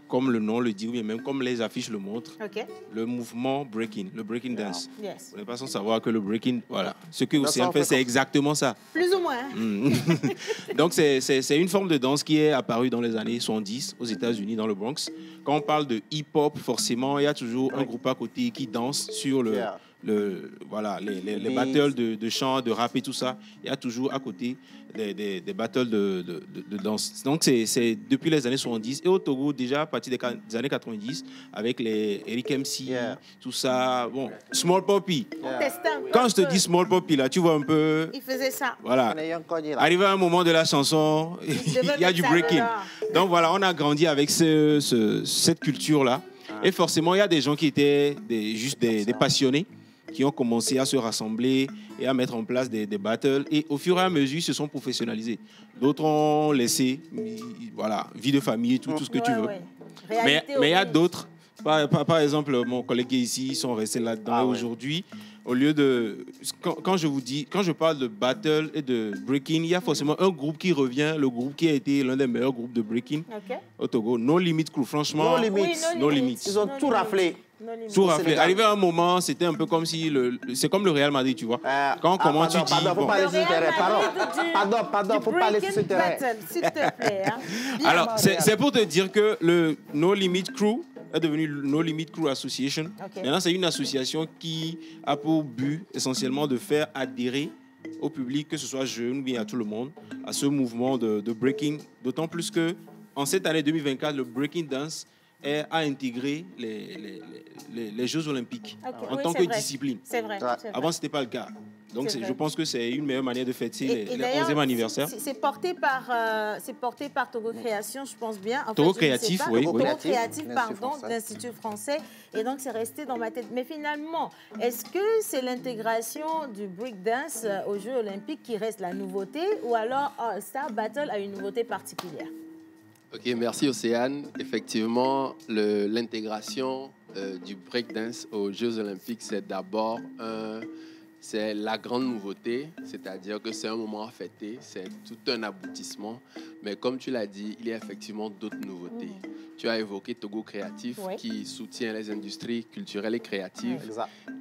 Speaker 9: comme le nom le dit, ou même comme les affiches le montrent, le mouvement breaking, le breaking dance.
Speaker 1: Yes.
Speaker 9: Vous n'êtes pas sans savoir que le breaking, voilà, ce que Océane fait, c'est exactement ça.
Speaker 1: Plus ou moins.
Speaker 9: Donc, c'est une forme de danse qui est apparue dans les années 70 aux États-Unis, dans le Bronx. Quand on parle de hip-hop, forcément, il y a toujours un groupe à côté qui danse sur le les battles de chant, de rap et tout ça. Il y a toujours à côté des battles de danse. Donc, c'est depuis les années 70. Et au Togo, déjà à partir des années 90, avec les Eric MC, tout ça. Bon, Small Poppy. Quand je te dis Small Poppy, là, tu vois un peu...
Speaker 1: Il faisait ça.
Speaker 9: Voilà. Arrivé à un moment de la chanson, il y a du breaking. Donc, voilà, on a grandi avec cette culture-là. Et forcément, il y a des gens qui étaient juste des passionnés, qui ont commencé à se rassembler et à mettre en place des battles. Et au fur et à mesure, ils se sont professionnalisés. D'autres ont laissé, voilà, vie de famille, tout ce que tu veux. Mais il y a d'autres, par exemple, mon collègue qui est ici, ils sont restés là-dedans. Et aujourd'hui, au lieu de... Quand je parle de battle et de breaking, il y a forcément un groupe qui revient, le groupe qui a été l'un des meilleurs groupes de breaking au Togo. No Limit Crew, franchement. No Limit.
Speaker 8: Ils ont tout raflé.
Speaker 9: Tout raflé. Arrivé à un moment, c'était un peu comme si... C'est comme le Real Madrid, tu vois. Comment tu dis...
Speaker 8: Pardon, faut parler sur ce terrain. Pardon, faut parler sur ce terrain.
Speaker 1: S'il te plaît.
Speaker 9: Alors, c'est pour te dire que le No Limit Crew est devenu No Limit Crew Association. Maintenant, c'est une association qui a pour but essentiellement de faire adhérer au public, que ce soit jeune ou bien à tout le monde, à ce mouvement de breaking. D'autant plus que en cette année 2024, le breaking dance a intégré les Jeux Olympiques en tant que discipline.
Speaker 1: C'est vrai.
Speaker 9: Avant, ce n'était pas le cas. Donc, je pense que c'est une meilleure manière de fêter le 11e anniversaire.
Speaker 1: C'est porté par Togo Création, je pense bien. Enfin,
Speaker 9: Togo Créatif, oui.
Speaker 1: Togo Créatif, pardon, l'Institut français. Et donc, c'est resté dans ma tête. Mais finalement, est-ce que c'est l'intégration du breakdance aux Jeux Olympiques qui reste la nouveauté ou alors Star Battle a une nouveauté particulière?
Speaker 11: Ok, merci Océane. Effectivement, l'intégration du breakdance aux Jeux Olympiques, c'est d'abord c'est la grande nouveauté, c'est-à-dire que c'est un moment à fêter, c'est tout un aboutissement. Mais comme tu l'as dit, il y a effectivement d'autres nouveautés. Tu as évoqué Togo Créatif qui soutient les industries culturelles et créatives.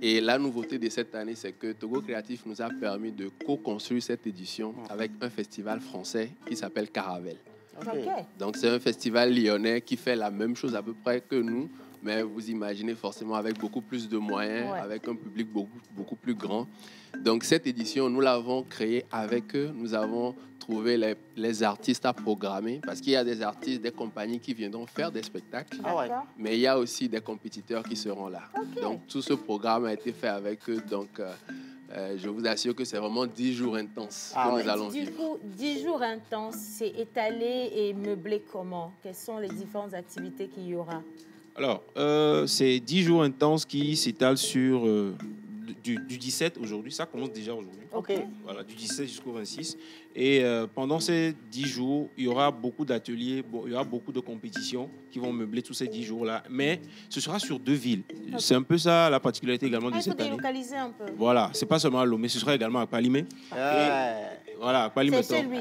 Speaker 11: Et la nouveauté de cette année, c'est que Togo Créatif nous a permis de co-construire cette édition avec un festival français qui s'appelle Caravelle. Donc c'est un festival lyonnais qui fait la même chose à peu près que nous, mais vous imaginez forcément avec beaucoup plus de moyens, avec un public beaucoup plus grand. Donc cette édition, nous l'avons créée avec eux. Nous avons trouvé les artistes à programmer, parce qu'il y a des artistes, des compagnies qui viendront faire des spectacles, mais il y a aussi des compétiteurs qui seront là. Donc tout ce programme a été fait avec eux. Donc je vous assure que c'est vraiment 10 jours intenses que nous allons vivre. Du
Speaker 1: coup, 10 jours intenses, c'est étalé et meublé comment? Quelles sont les différentes activités qu'il y aura?
Speaker 9: Alors, c'est 10 jours intenses qui s'étalent sur du 17 aujourd'hui. Ça commence déjà aujourd'hui. Voilà, du 17 jusqu'au 26. Et pendant ces 10 jours, il y aura beaucoup d'ateliers, il y aura beaucoup de compétitions qui vont meubler tous ces 10 jours-là. Mais ce sera sur 2 villes. C'est un peu ça la particularité également de cette année.
Speaker 1: Il faut délocaliser un peu.
Speaker 9: Voilà, c'est pas seulement à Lomé, ce sera également à Palimé. Voilà, Palimé.
Speaker 1: C'est chez lui.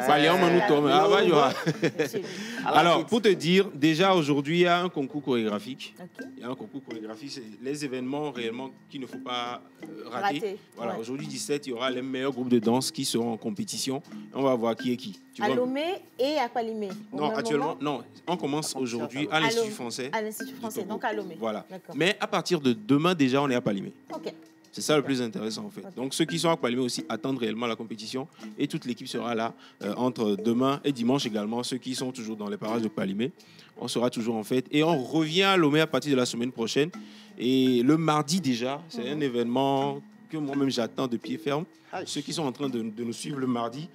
Speaker 9: Alors, pour te dire, déjà aujourd'hui, il y a un concours chorégraphique. Il y a un concours chorégraphique. C'est les événements réellement qu'il ne faut pas rater. Voilà, aujourd'hui, 17, il y aura les meilleurs groupes de danse qui seront en compétition. On va voir qui est qui.
Speaker 1: À Lomé et à Palimé.
Speaker 9: Non, actuellement, non. On commence aujourd'hui à l'Institut français.
Speaker 1: À l'Institut français, donc à Lomé.
Speaker 9: Voilà. Mais à partir de demain, déjà, on est à Palimé. C'est ça le plus intéressant en fait. Donc ceux qui sont à Palimé aussi attendent réellement la compétition et toute l'équipe sera là entre demain et dimanche également. Ceux qui sont toujours dans les parages de Palimé, on sera toujours en fête. Et on revient à Lomé à partir de la semaine prochaine. Et le mardi déjà, c'est un événement que moi-même j'attends de pied ferme. Ceux qui sont en train de nous suivre le mardi,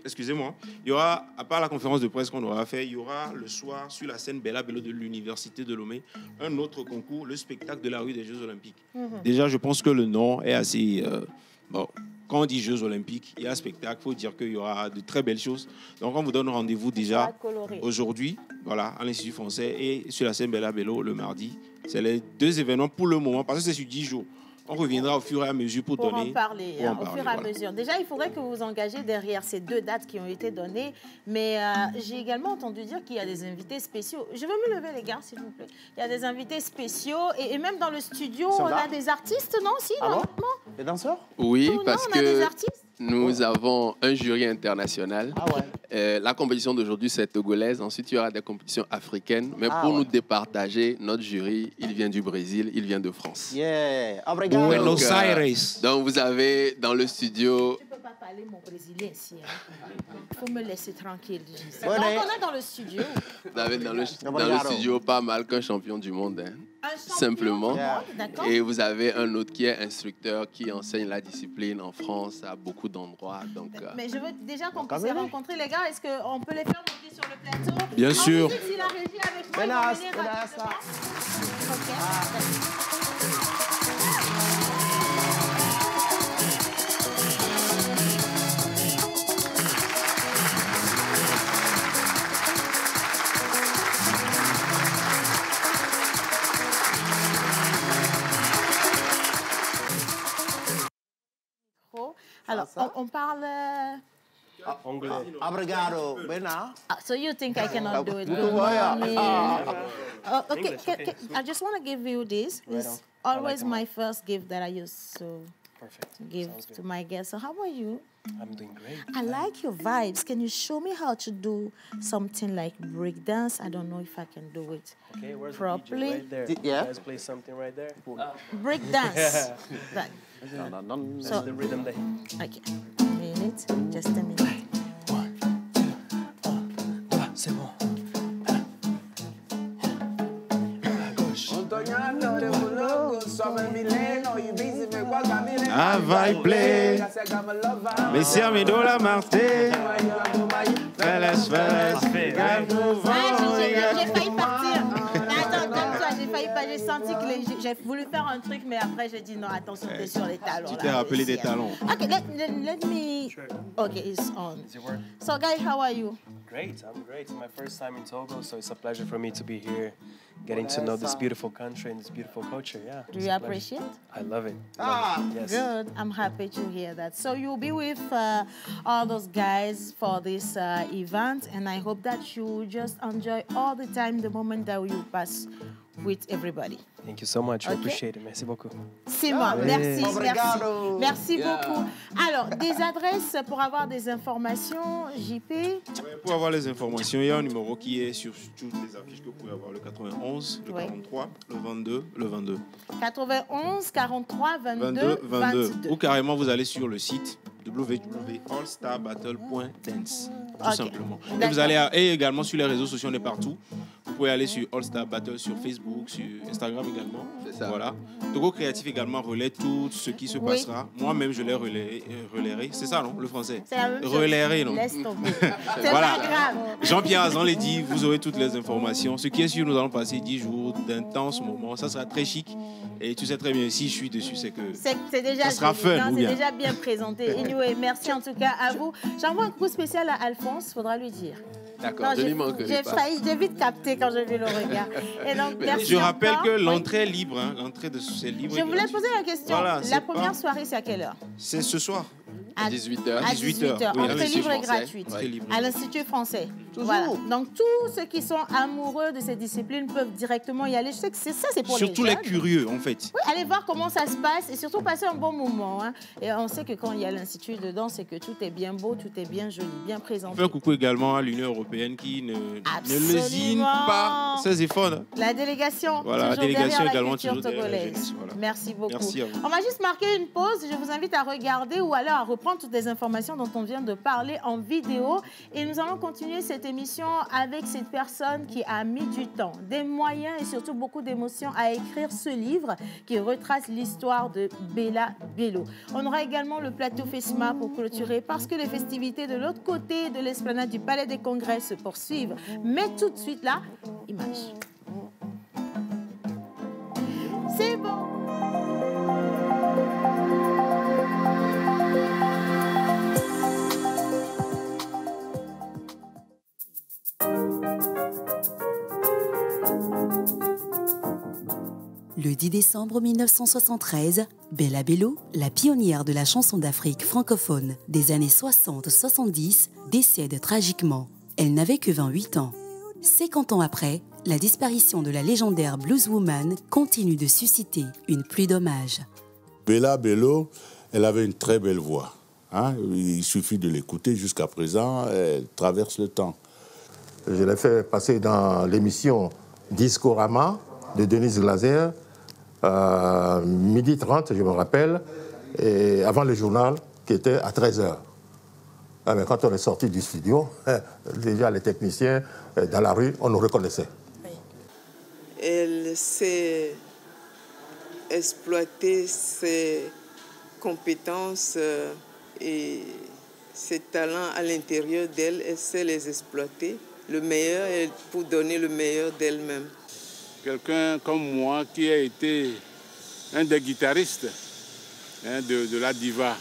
Speaker 9: excusez-moi, il y aura, à part la conférence de presse qu'on aura fait, il y aura le soir sur la scène Bella Bello de l'Université de Lomé, un autre concours, le spectacle de la rue des Jeux Olympiques. Déjà, je pense que le nom est assez... bon, quand on dit Jeux Olympiques, il y a un spectacle, il faut dire qu'il y aura de très belles choses. Donc, on vous donne rendez-vous déjà aujourd'hui, voilà, à l'Institut français et sur la scène Bella Bello le mardi. C'est les 2 événements pour le moment, parce que c'est sur 10 jours. On reviendra au fur et à mesure pour donner.
Speaker 1: En parler, au fur et à mesure. Déjà, il faudrait que vous vous engagez derrière ces 2 dates qui ont été données. Mais j'ai également entendu dire qu'il y a des invités spéciaux. Je vais me lever, les gars, s'il vous plaît. Il y a des invités spéciaux. Et même dans le studio, on a des artistes, non? Si, normalement.
Speaker 8: Des danseurs?
Speaker 11: Oui,
Speaker 1: parce que... On a des artistes?
Speaker 11: nous avons un jury international. La compétition d'aujourd'hui, c'est togolaise. Ensuite, il y aura des compétitions africaines. Mais pour nous départager, notre jury, il vient du Brésil, il vient de France.
Speaker 9: Buenos Aires.
Speaker 11: Donc, vous avez dans le studio...
Speaker 1: Tu ne peux pas parler mon brésilien ici. Il faut me laisser tranquille. Donc, on est dans le studio.
Speaker 11: Vous avez dans le studio pas mal qu'un champion du monde. Simplement. Et vous avez un autre qui est instructeur, qui enseigne la discipline en France à beaucoup d'endroits. Donc,
Speaker 1: mais je veux déjà qu'on puisse les rencontrer, les gars. Est-ce qu'on peut les faire monter sur le plateau?
Speaker 9: Bien sûr.
Speaker 1: Ensuite, si la régie avec moi, ils vont venir rapidement. Alors, on parle...
Speaker 8: Obrigado, Bena.
Speaker 1: So you think I cannot do it? Good morning. Okay, I just want to give you this. It's always my first gift that I used to give to my guests. So how are you?
Speaker 12: I'm doing great.
Speaker 1: I like your vibes. Can you show me how to do something like breakdance? I don't know if I can do it properly.
Speaker 12: Right there. Yeah. You guys play something right there.
Speaker 1: Breakdance. Right.
Speaker 12: So the rhythm there.
Speaker 1: Okay. A minute. Just a minute.
Speaker 12: 1, 2, 1, 2, c'est bon.
Speaker 9: Ah, vai play. Messi Amidola Marté. Félix.
Speaker 1: J'ai failli partir. Attends, calme-toi, j'ai failli pas. J'ai senti que j'ai voulu faire un truc, mais après j'ai dit non, attention, t'es sur les talons.
Speaker 9: Tu t'es rappelé des talons.
Speaker 1: Okay, let me. Okay, it's on. So, guys, how are you?
Speaker 12: Great, I'm great. It's my first time in Togo, so it's a pleasure for me to be here, getting to know this beautiful country and this beautiful culture. Yeah.
Speaker 1: Do you appreciate?
Speaker 12: I love it.
Speaker 1: Yes. Good. I'm happy to hear that. So you'll be with all those guys for this event, and I hope that you just enjoy all the time, the moment that you pass with everybody.
Speaker 12: Thank you so much. I appreciate it. Merci beaucoup.
Speaker 1: C'est moi. Merci. Merci beaucoup. Alors, des adresses pour avoir des informations, JP?
Speaker 9: Pour avoir les informations, il y a un numéro qui est sur toutes les affiches que vous pouvez avoir, le 91, le 43, le 22, le 22.
Speaker 1: 91, 43, 22, 22.
Speaker 9: Ou carrément, vous allez sur le site www.allstarbattle.dance, tout simplement. Et vous allez également sur les réseaux sociaux, on est partout. Vous pouvez aller sur All Star Battle sur Facebook, sur Instagram également. Voilà. Togo Créatif également relaie tout ce qui se passera. Moi-même, je l'ai relayerai. C'est ça, non, le français?
Speaker 1: C'est la même chose.
Speaker 9: Relayerai, non?
Speaker 1: Laisse tomber. C'est
Speaker 9: voilà.
Speaker 1: pas grave.
Speaker 9: Jean-Pierre Azan l'a dit, vous aurez toutes les informations. Ce qui est sûr, nous allons passer 10 jours d'intenses moments. Ça sera très chic. Et tu sais très bien, si je suis dessus, c'est que
Speaker 1: c'est déjà
Speaker 9: ça sera fun.
Speaker 1: C'est déjà bien présenté. Anyway, merci en tout cas à vous. J'envoie un coup spécial à Alphonse, faudra lui dire.
Speaker 11: D'accord, je lui manquerai pas.
Speaker 1: J'ai vite capté quand j'ai vu le regard. Et donc, merci.
Speaker 9: Je rappelle que l'entrée est libre. L'entrée c'est libre.
Speaker 1: Je voulais poser la question. Voilà, la première soirée, c'est à quelle heure?
Speaker 9: C'est ce soir.
Speaker 11: À 18h.
Speaker 1: À 18h.
Speaker 9: Oui,
Speaker 1: entrée libre et gratuite. À l'Institut français. Voilà. Donc, tous ceux qui sont amoureux de ces disciplines peuvent directement y aller. Je sais que c'est ça, c'est pour
Speaker 9: surtout
Speaker 1: les jeunes.
Speaker 9: Les curieux, en fait.
Speaker 1: Oui, allez voir comment ça se passe et surtout passer un bon moment. Hein. Et on sait que quand il y a l'Institut dedans, c'est que tout est bien beau, tout est bien joli, bien présenté.
Speaker 9: On fait un coucou également à l'Union européenne qui ne lésine pas ses efforts. Hein.
Speaker 1: La délégation.
Speaker 9: Voilà, la délégation également
Speaker 1: toujours
Speaker 9: togolaise.
Speaker 1: Voilà. Merci beaucoup.
Speaker 9: Merci à vous.
Speaker 1: On va juste marquer une pause. Je vous invite à regarder ou alors à reprendre toutes les informations dont on vient de parler en vidéo. Et nous allons continuer cette émission avec cette personne qui a mis du temps, des moyens et surtout beaucoup d'émotions à écrire ce livre qui retrace l'histoire de Bella Bello. On aura également le plateau FESMA pour clôturer parce que les festivités de l'autre côté de l'esplanade du Palais des Congrès se poursuivent. Mais tout de suite là, image. C'est bon.
Speaker 13: Le 10 décembre 1973, Bella Bello, la pionnière de la chanson d'Afrique francophone des années 60-70, décède tragiquement. Elle n'avait que 28 ans. 50 ans après, la disparition de la légendaire blueswoman continue de susciter une pluie d'hommages.
Speaker 14: Bella Bello, elle avait une très belle voix. Hein? Il suffit de l'écouter jusqu'à présent, elle traverse le temps.
Speaker 15: Je l'ai fait passer dans l'émission Discorama de Denise Glaser, 12h30, je me rappelle, et avant le journal qui était à 13h. Ah, mais quand on est sorti du studio, déjà les techniciens dans la rue, on nous reconnaissait.
Speaker 16: Elle sait exploiter ses compétences et ses talents à l'intérieur d'elle, elle sait les exploiter. Le meilleur pour donner le meilleur d'elle-même.
Speaker 10: Quelqu'un comme moi qui a été un des guitaristes de la diva,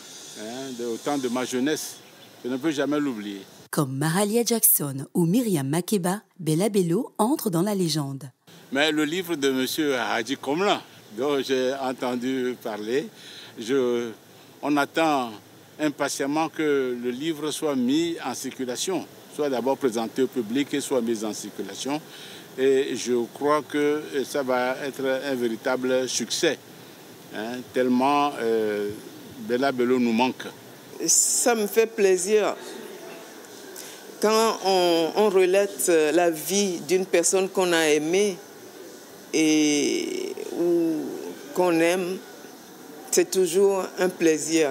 Speaker 10: au temps de ma jeunesse, je ne peux jamais l'oublier.
Speaker 13: Comme Mahalia Jackson ou Myriam Makeba, Bella Bello entre dans la légende.
Speaker 10: Mais le livre de M. Hadji Komla, dont j'ai entendu parler, on attend impatiemment que le livre soit mis en circulation, soit d'abord présenté au public et soit mis en circulation. Et je crois que ça va être un véritable succès, tellement Bella Bello nous manque.
Speaker 16: Ça me fait plaisir quand on relate la vie d'une personne qu'on a aimée ou qu'on aime. C'est toujours un plaisir.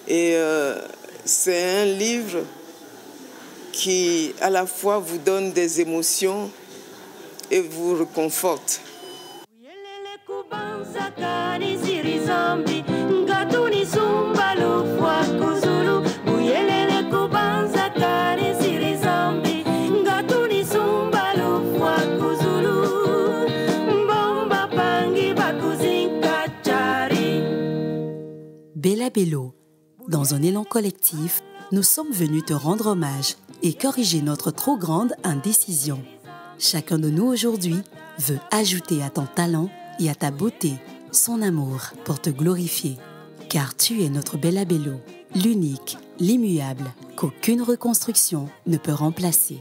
Speaker 16: Et c'est un livre qui, à la fois, vous donne des émotions et vous réconforte.
Speaker 13: Bella Bello, dans un élan collectif, nous sommes venus te rendre hommage et corriger notre trop grande indécision. Chacun de nous aujourd'hui veut ajouter à ton talent et à ta beauté son amour pour te glorifier. Car tu es notre Bella Bello, l'unique, l'immuable, qu'aucune reconstruction ne peut remplacer.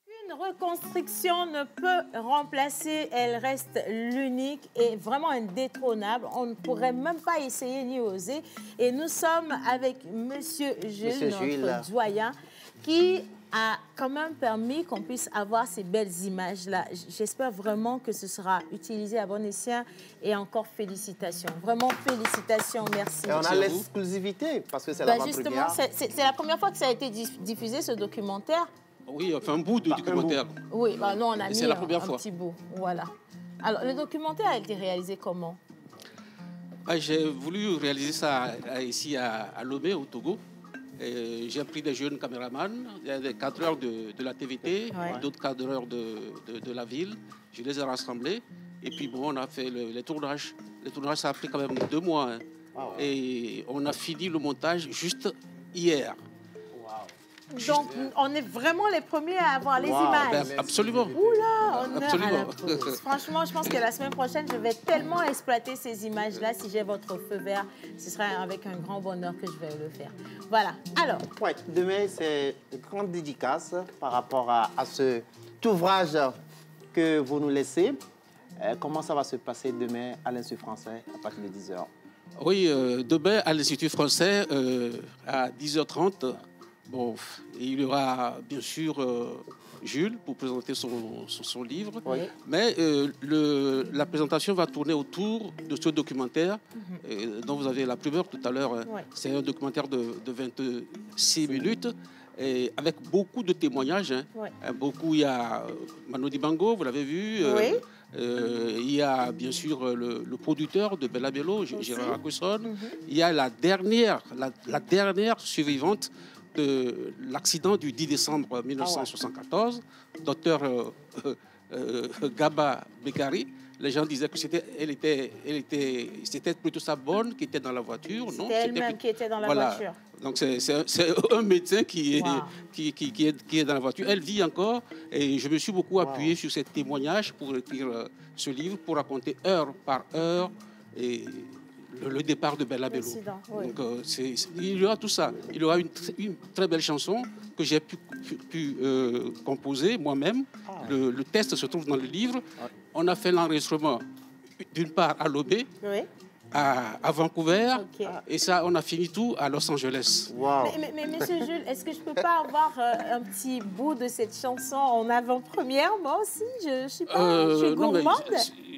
Speaker 1: Une reconstruction ne peut remplacer, elle reste l'unique et vraiment indétrônable. On ne pourrait même pas essayer ni oser. Et nous sommes avec Monsieur Jules, notre doyen, qui a quand même permis qu'on puisse avoir ces belles images-là. J'espère vraiment que ce sera utilisé à bon escient et encore félicitations. Vraiment félicitations, merci.
Speaker 8: Et on a l'exclusivité parce que c'est l'avant-première.
Speaker 1: C'est la première fois que ça a été diffusé, ce documentaire.
Speaker 17: Oui, enfin un bout de documentaire.
Speaker 1: Oui, bah non, on a mis
Speaker 17: la première
Speaker 1: un
Speaker 17: fois.
Speaker 1: petit bout. Voilà. Alors, le documentaire a été réalisé comment?
Speaker 17: J'ai voulu réaliser ça ici à Lomé, au Togo. J'ai pris des jeunes caméramans, des cadreurs de la TVT, d'autres cadreurs de la ville. Je les ai rassemblés. Et puis, bon, on a fait les tournages. Les tournages, ça a pris quand même 2 mois. Hein. Wow. Et on a fini le montage juste hier.
Speaker 1: Donc, on est vraiment les premiers à avoir les images.
Speaker 17: Ben, absolument.
Speaker 1: Oula, honneur
Speaker 17: absolument.
Speaker 1: À la pause. Franchement, je pense que la semaine prochaine, je vais tellement exploiter ces images-là. Si j'ai votre feu vert, ce sera avec un grand bonheur que je vais le faire. Voilà. Alors.
Speaker 8: Ouais, demain, c'est une grande dédicace par rapport à cet ouvrage que vous nous laissez. Comment ça va se passer demain à l'Institut français à partir de 10h?
Speaker 17: Oui, demain à l'Institut français à 10h30. Bon, il y aura bien sûr Jules pour présenter son livre, oui. Mais la présentation va tourner autour de ce documentaire dont vous avez la primeur tout à l'heure. Oui. C'est un documentaire de 26 minutes et avec beaucoup de témoignages. Hein. Oui. Beaucoup, il y a Manu Dibango, vous l'avez vu. Oui. Il y a bien sûr le producteur de Bella Bello, Gérard Acquesson. Il y a la dernière survivante de l'accident du 10 décembre 1974, docteur Gaba Bekari. Les gens disaient que c'était plutôt sa bonne qui était dans la voiture.
Speaker 1: C'était elle-même qui était dans la voiture.
Speaker 17: Donc c'est un médecin qui est dans la voiture. Elle vit encore et je me suis beaucoup appuyé sur ces témoignages pour écrire ce livre, pour raconter heure par heure et le départ de Bella Bello. Oui. Donc, il y aura tout ça. Il y aura une très belle chanson que j'ai pu composer moi-même. Le texte se trouve dans le livre. On a fait l'enregistrement d'une part à Lobé, oui. à Vancouver. Et ça, on a fini tout à Los Angeles.
Speaker 1: Mais Monsieur Jules, est-ce que je peux pas avoir un petit bout de cette chanson en avant-première? Moi aussi, je suis pas, je suis gourmande.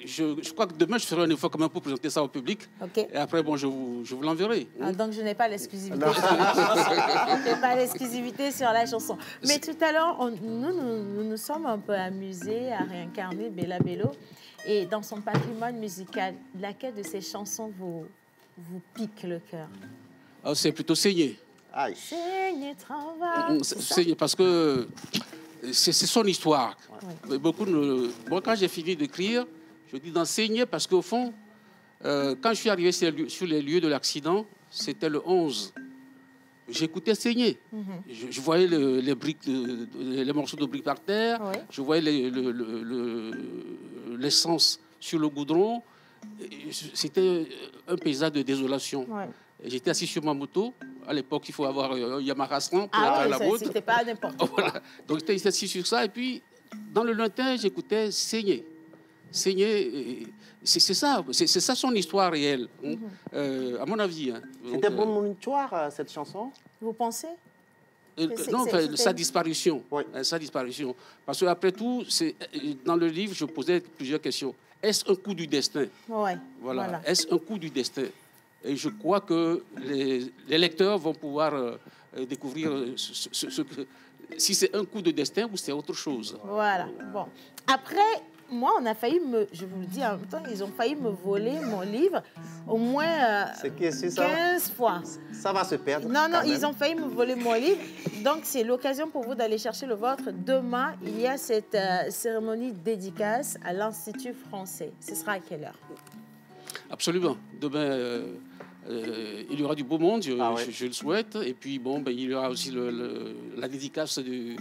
Speaker 17: Je crois que demain, je ferai un effort quand même pour présenter ça au public. Et après, bon, je vous l'enverrai.
Speaker 1: Donc, je n'ai pas l'exclusivité. Je n'ai pas l'exclusivité sur la chanson. Mais tout à l'heure, nous sommes un peu amusés à réincarner Bella Bello. Et dans son patrimoine musical, laquelle de ces chansons vous pique le cœur?
Speaker 17: C'est plutôt Saigner.
Speaker 1: Saigner, travail.
Speaker 17: Saigner, parce que c'est son histoire. Beaucoup Moi, quand j'ai fini d'écrire, je dis d'enseigner parce qu'au fond, quand je suis arrivé sur les lieux de l'accident, c'était le 11. J'écoutais saigner. Je voyais les briques, les morceaux de briques par terre. Je voyais l'essence sur le goudron. C'était un paysage de désolation. J'étais assis sur ma moto. À l'époque, il faut avoir un Yamaha 100 pour faire la route.
Speaker 1: C'était pas n'importe quoi.
Speaker 17: Voilà. Donc j'étais assis sur ça. Et puis, dans le lointain, j'écoutais saigner. Saigner, c'est ça son histoire réelle, à mon avis.
Speaker 8: C'était prémonitoire, cette chanson?
Speaker 1: Vous pensez?
Speaker 17: Non, sa disparition. Sa disparition. Parce qu'après tout, dans le livre, je posais plusieurs questions. Est-ce un coup du destin? Voilà. Est-ce un coup du destin? Et je crois que les lecteurs vont pouvoir découvrir si c'est un coup de destin ou c'est autre chose.
Speaker 1: Voilà. Bon. Après, moi, on a failli je vous le dis en même temps, ils ont failli me voler mon livre au moins 15 fois.
Speaker 8: Ça va se perdre.
Speaker 1: Non, ils ont failli me voler mon livre. Donc, c'est l'occasion pour vous d'aller chercher le vôtre. Demain, il y a cette cérémonie dédicace à l'Institut français. Ce sera à quelle heure?
Speaker 17: Absolument. Demain, il y aura du beau monde, je le souhaite. Et puis, bon, il y aura aussi la dédicace du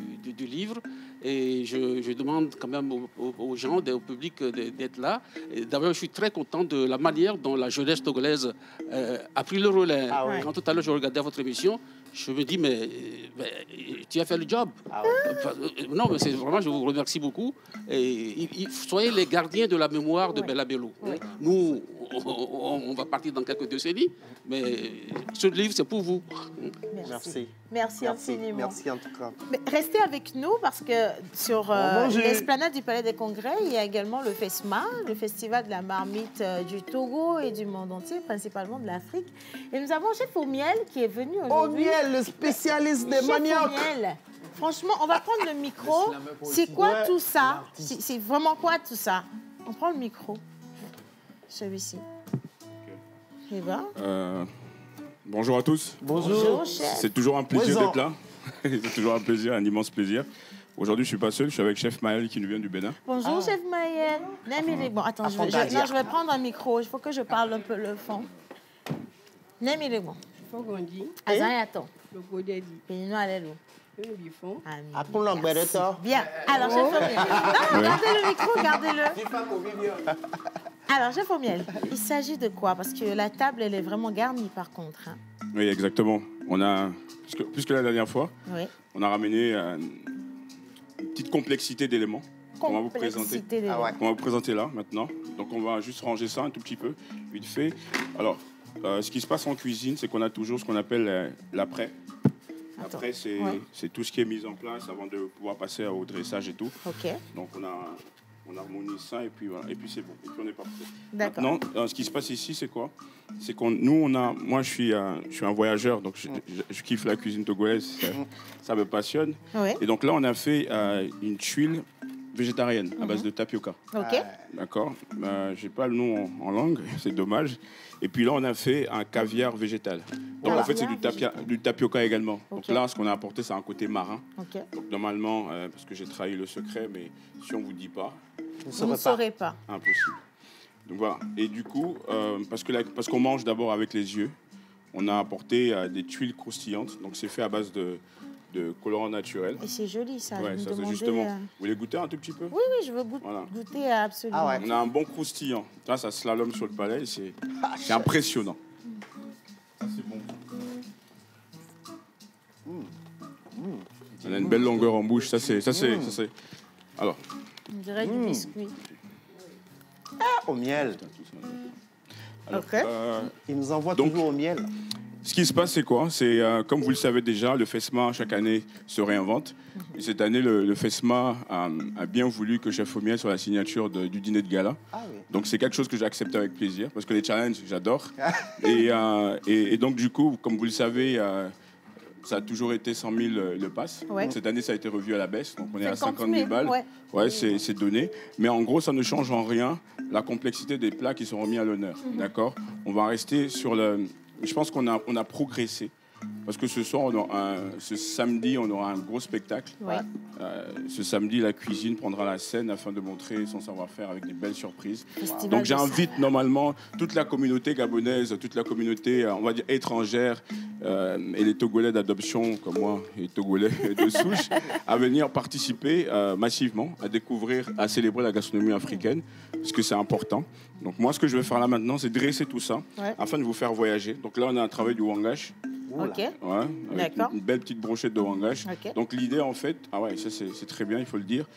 Speaker 17: livre. Et je demande quand même aux gens, au public, d'être là. D'abord, je suis très content de la manière dont la jeunesse togolaise a pris le relais. Quand tout à l'heure, je regardais votre émission, je me dis, mais tu as fait le job. Non, mais c'est vraiment, je vous remercie beaucoup. Et soyez les gardiens de la mémoire de Bella Bello. Nous, on va partir dans quelques décennies, mais ce livre, c'est pour vous.
Speaker 1: Merci infiniment.
Speaker 8: Merci en tout cas.
Speaker 1: Mais restez avec nous parce que sur l'esplanade du Palais des Congrès, il y a également le FESMA, le Festival de la marmite du Togo et du monde entier, principalement de l'Afrique. Et nous avons Chef Omiel qui est venu aujourd'hui.
Speaker 8: Omiel, le spécialiste des maniocs.
Speaker 1: Franchement, on va prendre le micro. C'est quoi tout ça? C'est vraiment quoi tout ça? On prend le micro. Celui-ci. Et
Speaker 18: bonjour à tous.
Speaker 1: Bonjour, chef.
Speaker 18: C'est toujours un plaisir d'être là. C'est toujours un plaisir, un immense plaisir. Aujourd'hui, je ne suis pas seul, je suis avec Chef Maël qui nous vient du Bénin.
Speaker 1: Bonjour, Chef Maël. Bon, attends, je vais prendre un micro. Il faut que je parle un peu le fond. Nemilego. Azayato. Bien. Alors, Chef Omiel. Non, gardez le micro, gardez-le. Alors, Chef Omiel, il s'agit de quoi? Parce que la table, elle est vraiment garnie, par contre.
Speaker 18: Oui, exactement. On a, plus que la dernière fois, on a ramené une petite complexité d'éléments qu'on va vous présenter. On va vous présenter là, maintenant. Donc, on va juste ranger ça un tout petit peu, vite fait. Alors, ce qui se passe en cuisine, c'est qu'on a toujours ce qu'on appelle l'après. Après, c'est tout ce qui est mis en place avant de pouvoir passer au dressage et tout. Donc, on harmonise ça et puis voilà. Et puis c'est bon. Et puis on est parti. Maintenant, ce qui se passe ici, c'est quoi? C'est moi, je suis un voyageur, donc je kiffe la cuisine togolaise. Ça me passionne. Et donc là, on a fait une tuile végétarienne à base de tapioca. D'accord. J'ai pas le nom en langue, c'est dommage. Et puis là, on a fait un caviar végétal. Donc en fait, c'est du tapioca également. Donc là, ce qu'on a apporté, c'est un côté marin. Donc normalement, parce que j'ai trahi le secret, mais si on vous dit pas,
Speaker 1: vous ne saurez pas.
Speaker 18: Impossible. Donc voilà. Et du coup, parce qu'on mange d'abord avec les yeux, on a apporté des tuiles croustillantes. Donc c'est fait à base de colorant naturel.
Speaker 1: Et c'est joli, ça.
Speaker 18: Ouais, ça c'est justement. Vous voulez goûter un tout petit peu?
Speaker 1: Oui, je veux goûter absolument.
Speaker 18: On a un bon croustillant. Ça slalom sur le palais. C'est impressionnant. Ça, c'est bon. On a une belle longueur en bouche. Ça, c'est. Alors.
Speaker 1: On dirait du biscuit.
Speaker 8: Au miel.
Speaker 18: Alors,
Speaker 8: il nous envoie toujours au miel.
Speaker 18: Ce qui se passe, c'est quoi? C'est, comme vous le savez déjà, le FESMA, chaque année, se réinvente. Et cette année, le FESMA a bien voulu que Chef au miel soit la signature du dîner de gala. Ah, oui. Donc, c'est quelque chose que j'ai accepté avec plaisir, parce que les challenges, j'adore. et donc, du coup, comme vous le savez, ça a toujours été 100 000 le pass. Ouais. Donc, cette année, ça a été revu à la baisse. Donc, on est à 50 000 balles. Ouais, c'est donné. Mais en gros, ça ne change en rien la complexité des plats qui seront mis à l'honneur. D'accord? On va rester sur le... Je pense qu'on a progressé. Parce que ce soir, ce samedi, on aura un gros spectacle. Ouais. Ce samedi, la cuisine prendra la scène afin de montrer son savoir-faire avec des belles surprises. Wow. Donc j'invite normalement toute la communauté gabonaise, toute la communauté, on va dire, étrangère, et les Togolais d'adoption, comme moi, et Togolais de souche, à venir participer massivement, à découvrir, à célébrer la gastronomie africaine, parce que c'est important. Donc moi, ce que je vais faire là maintenant, c'est dresser tout ça, afin de vous faire voyager. Donc là, on a un travail du wangash.
Speaker 1: Ok.
Speaker 18: Ouais, avec une belle petite brochette de wangash. Okay. Donc l'idée, en fait, ça c'est très bien, il faut le dire.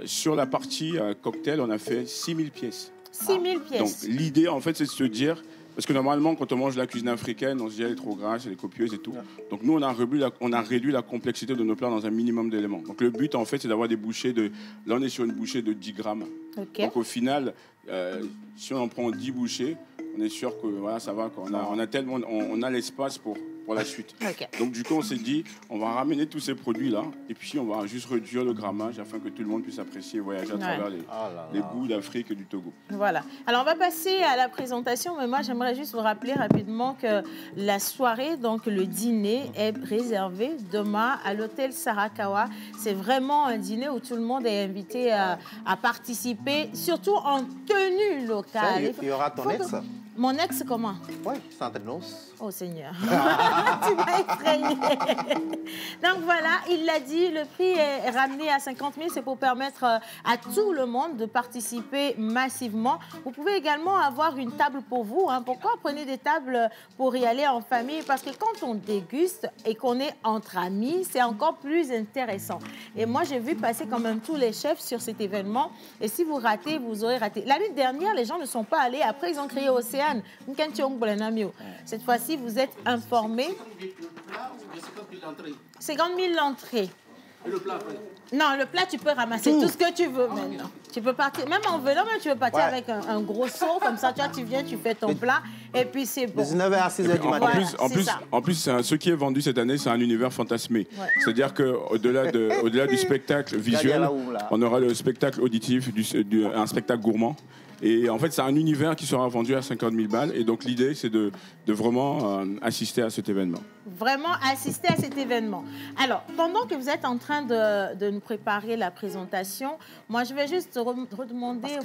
Speaker 18: Sur la partie cocktail, on a fait 6000 pièces.
Speaker 1: 6000 pièces.
Speaker 18: Donc l'idée, en fait, c'est de se dire, parce que normalement, quand on mange la cuisine africaine, on se dit elle est trop grasse, elle est copieuse et tout. Donc nous, on a réduit la complexité de nos plats dans un minimum d'éléments. Donc le but, en fait, c'est d'avoir des bouchées de... Là, on est sur une bouchée de 10 grammes. Okay. Donc au final, si on en prend 10 bouchées, on est sûr que voilà, ça va. On a l'espace pour la suite. Okay. Donc du coup, on s'est dit, on va ramener tous ces produits-là et puis on va juste réduire le grammage afin que tout le monde puisse apprécier et voyager à travers les goûts d'Afrique et du Togo.
Speaker 1: Voilà. Alors, on va passer à la présentation, mais moi, j'aimerais juste vous rappeler rapidement que la soirée, donc le dîner, est réservé demain à l'hôtel Sarakawa. C'est vraiment un dîner où tout le monde est invité à participer, surtout en tenue locale.
Speaker 8: Il y aura ton ex.
Speaker 1: Mon ex, comment?
Speaker 8: Oui, Santanos.
Speaker 1: Oh Seigneur, tu m'as effrayé. Donc voilà, il l'a dit, le prix est ramené à 50 000. C'est pour permettre à tout le monde de participer massivement. Vous pouvez également avoir une table pour vous. Hein. Pourquoi prenez des tables pour y aller en famille? Parce que quand on déguste et qu'on est entre amis, c'est encore plus intéressant. Et moi, j'ai vu passer quand même tous les chefs sur cet événement. Et si vous ratez, vous aurez raté. L'année dernière, les gens ne sont pas allés. Après, ils ont créé Océane. Cette fois-ci, vous êtes informés. 50 000 l'entrée. Et le plat après? Non, le plat, tu peux ramasser tout ce que tu veux maintenant. Tu peux partir, même en vélo, tu peux partir avec un gros seau, comme ça, tu viens, tu fais ton plat, et puis c'est bon.
Speaker 8: 19h à 6h du matin.
Speaker 18: En plus, ce qui est vendu cette année, c'est un univers fantasmé. Ouais. C'est-à-dire qu'au-delà du spectacle visuel, on aura le spectacle auditif, un spectacle gourmand. Et en fait, c'est un univers qui sera vendu à 50 000 balles. Et donc, l'idée, c'est de vraiment assister à cet événement.
Speaker 1: Vraiment assister à cet événement. Alors, pendant que vous êtes en train de nous préparer la présentation, moi, je vais juste demander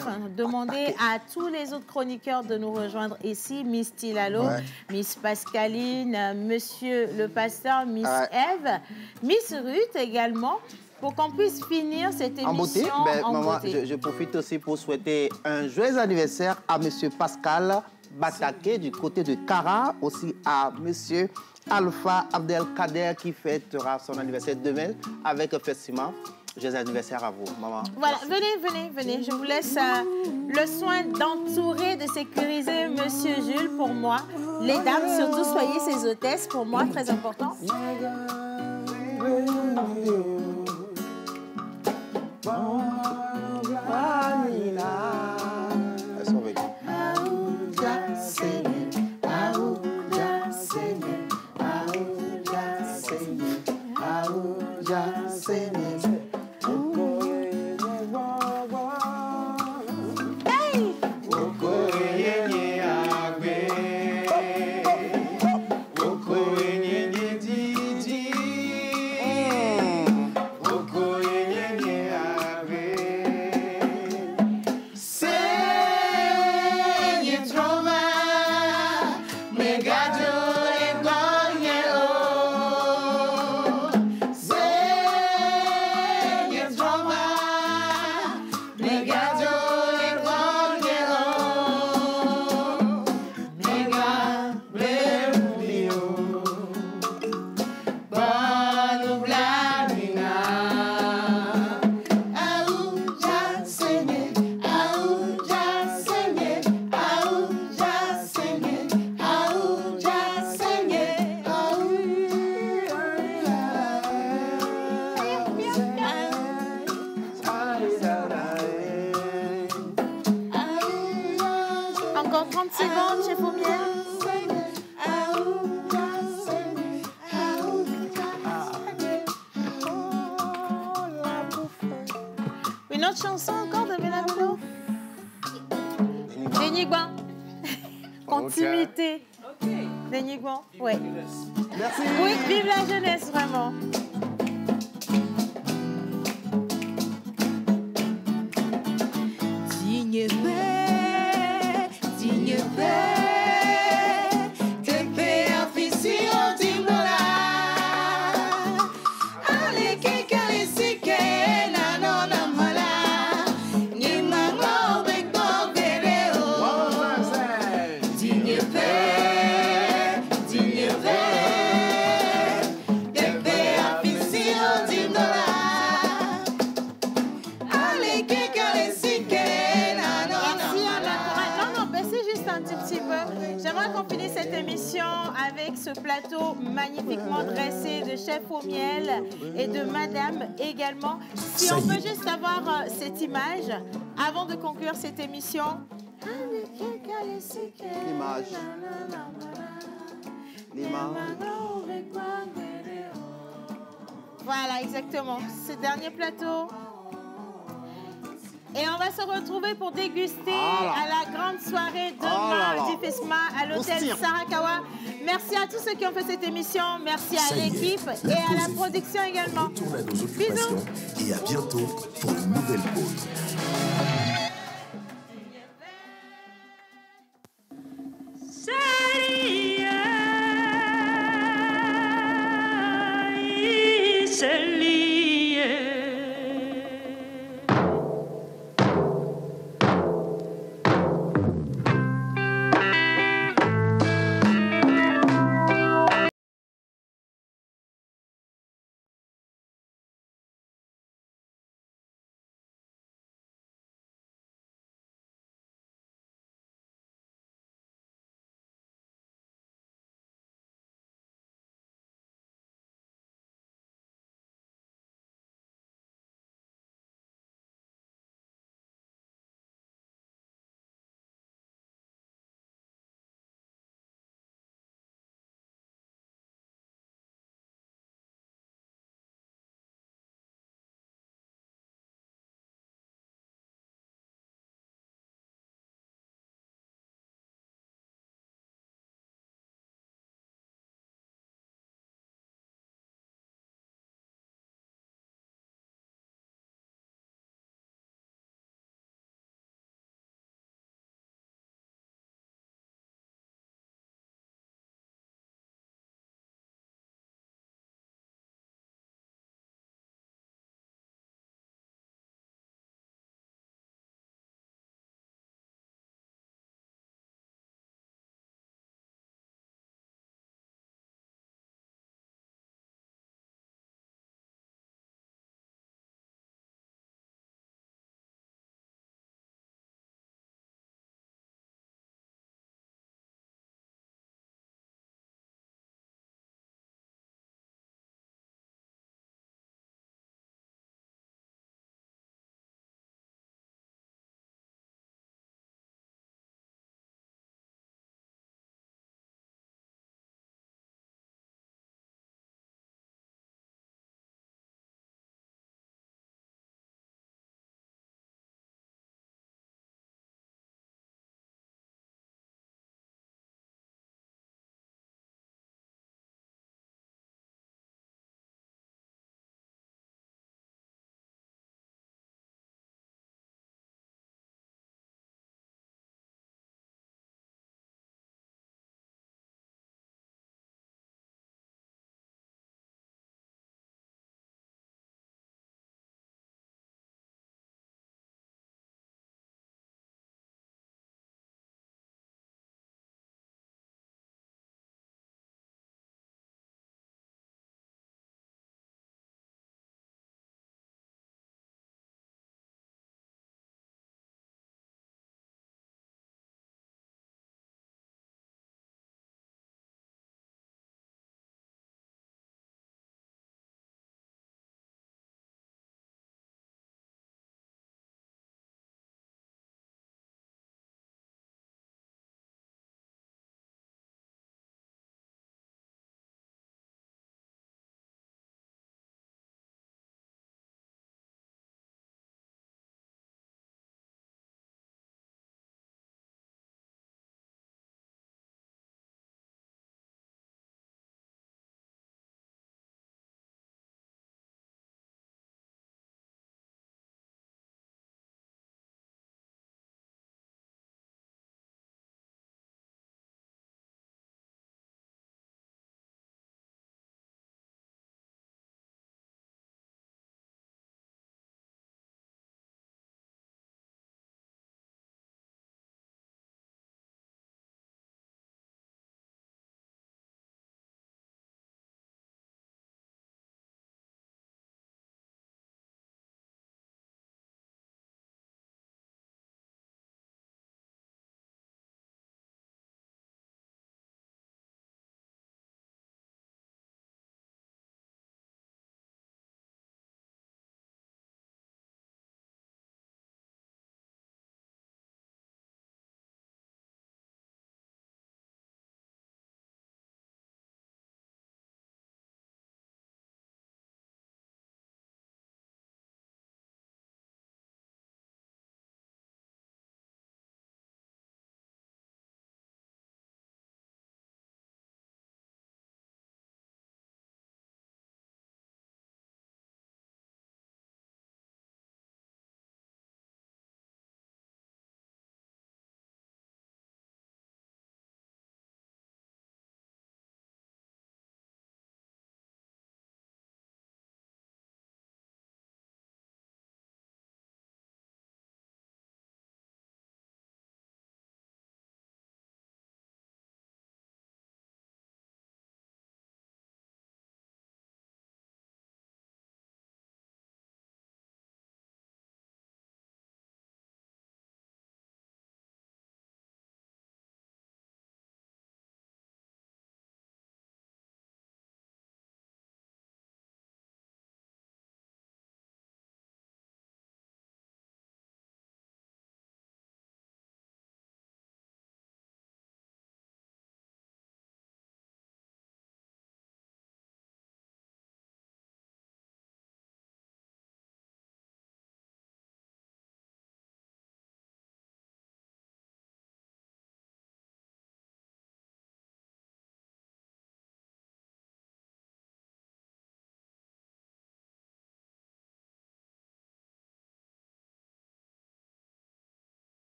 Speaker 1: à tous les autres chroniqueurs de nous rejoindre ici. Miss Tilalo, Miss Pascaline, Monsieur le Pasteur, Miss Eve, Miss Ruth également, pour qu'on puisse finir cette émission en beauté.
Speaker 8: Je profite aussi pour souhaiter un joyeux anniversaire à M. Pascal Bataké du côté de Kara, aussi à M. Alpha Abdelkader qui fêtera son anniversaire demain avec Fessima. Joyeux anniversaire à vous, maman.
Speaker 1: Voilà, venez. Je vous laisse le soin d'entourer, de sécuriser M. Jules pour moi. Les dames, surtout, soyez ses hôtesses pour moi, très important. Une autre chanson encore de Bella Bello? Dénigban. Continuité. Dénigban, oui.
Speaker 8: Merci.
Speaker 1: Oui, vive la jeunesse, vraiment.
Speaker 19: Digne paix, digne paix.
Speaker 1: Avec ce plateau magnifiquement dressé de chef au miel et de madame également. Si on peut juste avoir cette image avant de conclure cette émission.
Speaker 8: L'image.
Speaker 1: Voilà, exactement. Ce dernier plateau. Et on va se retrouver pour déguster à la grande soirée demain du FESMA à l'hôtel Sarakawa. Merci à tous ceux qui ont fait cette émission. Merci à l'équipe et à la production également.
Speaker 20: Retourne à nos occupations et à bientôt pour une nouvelle pause.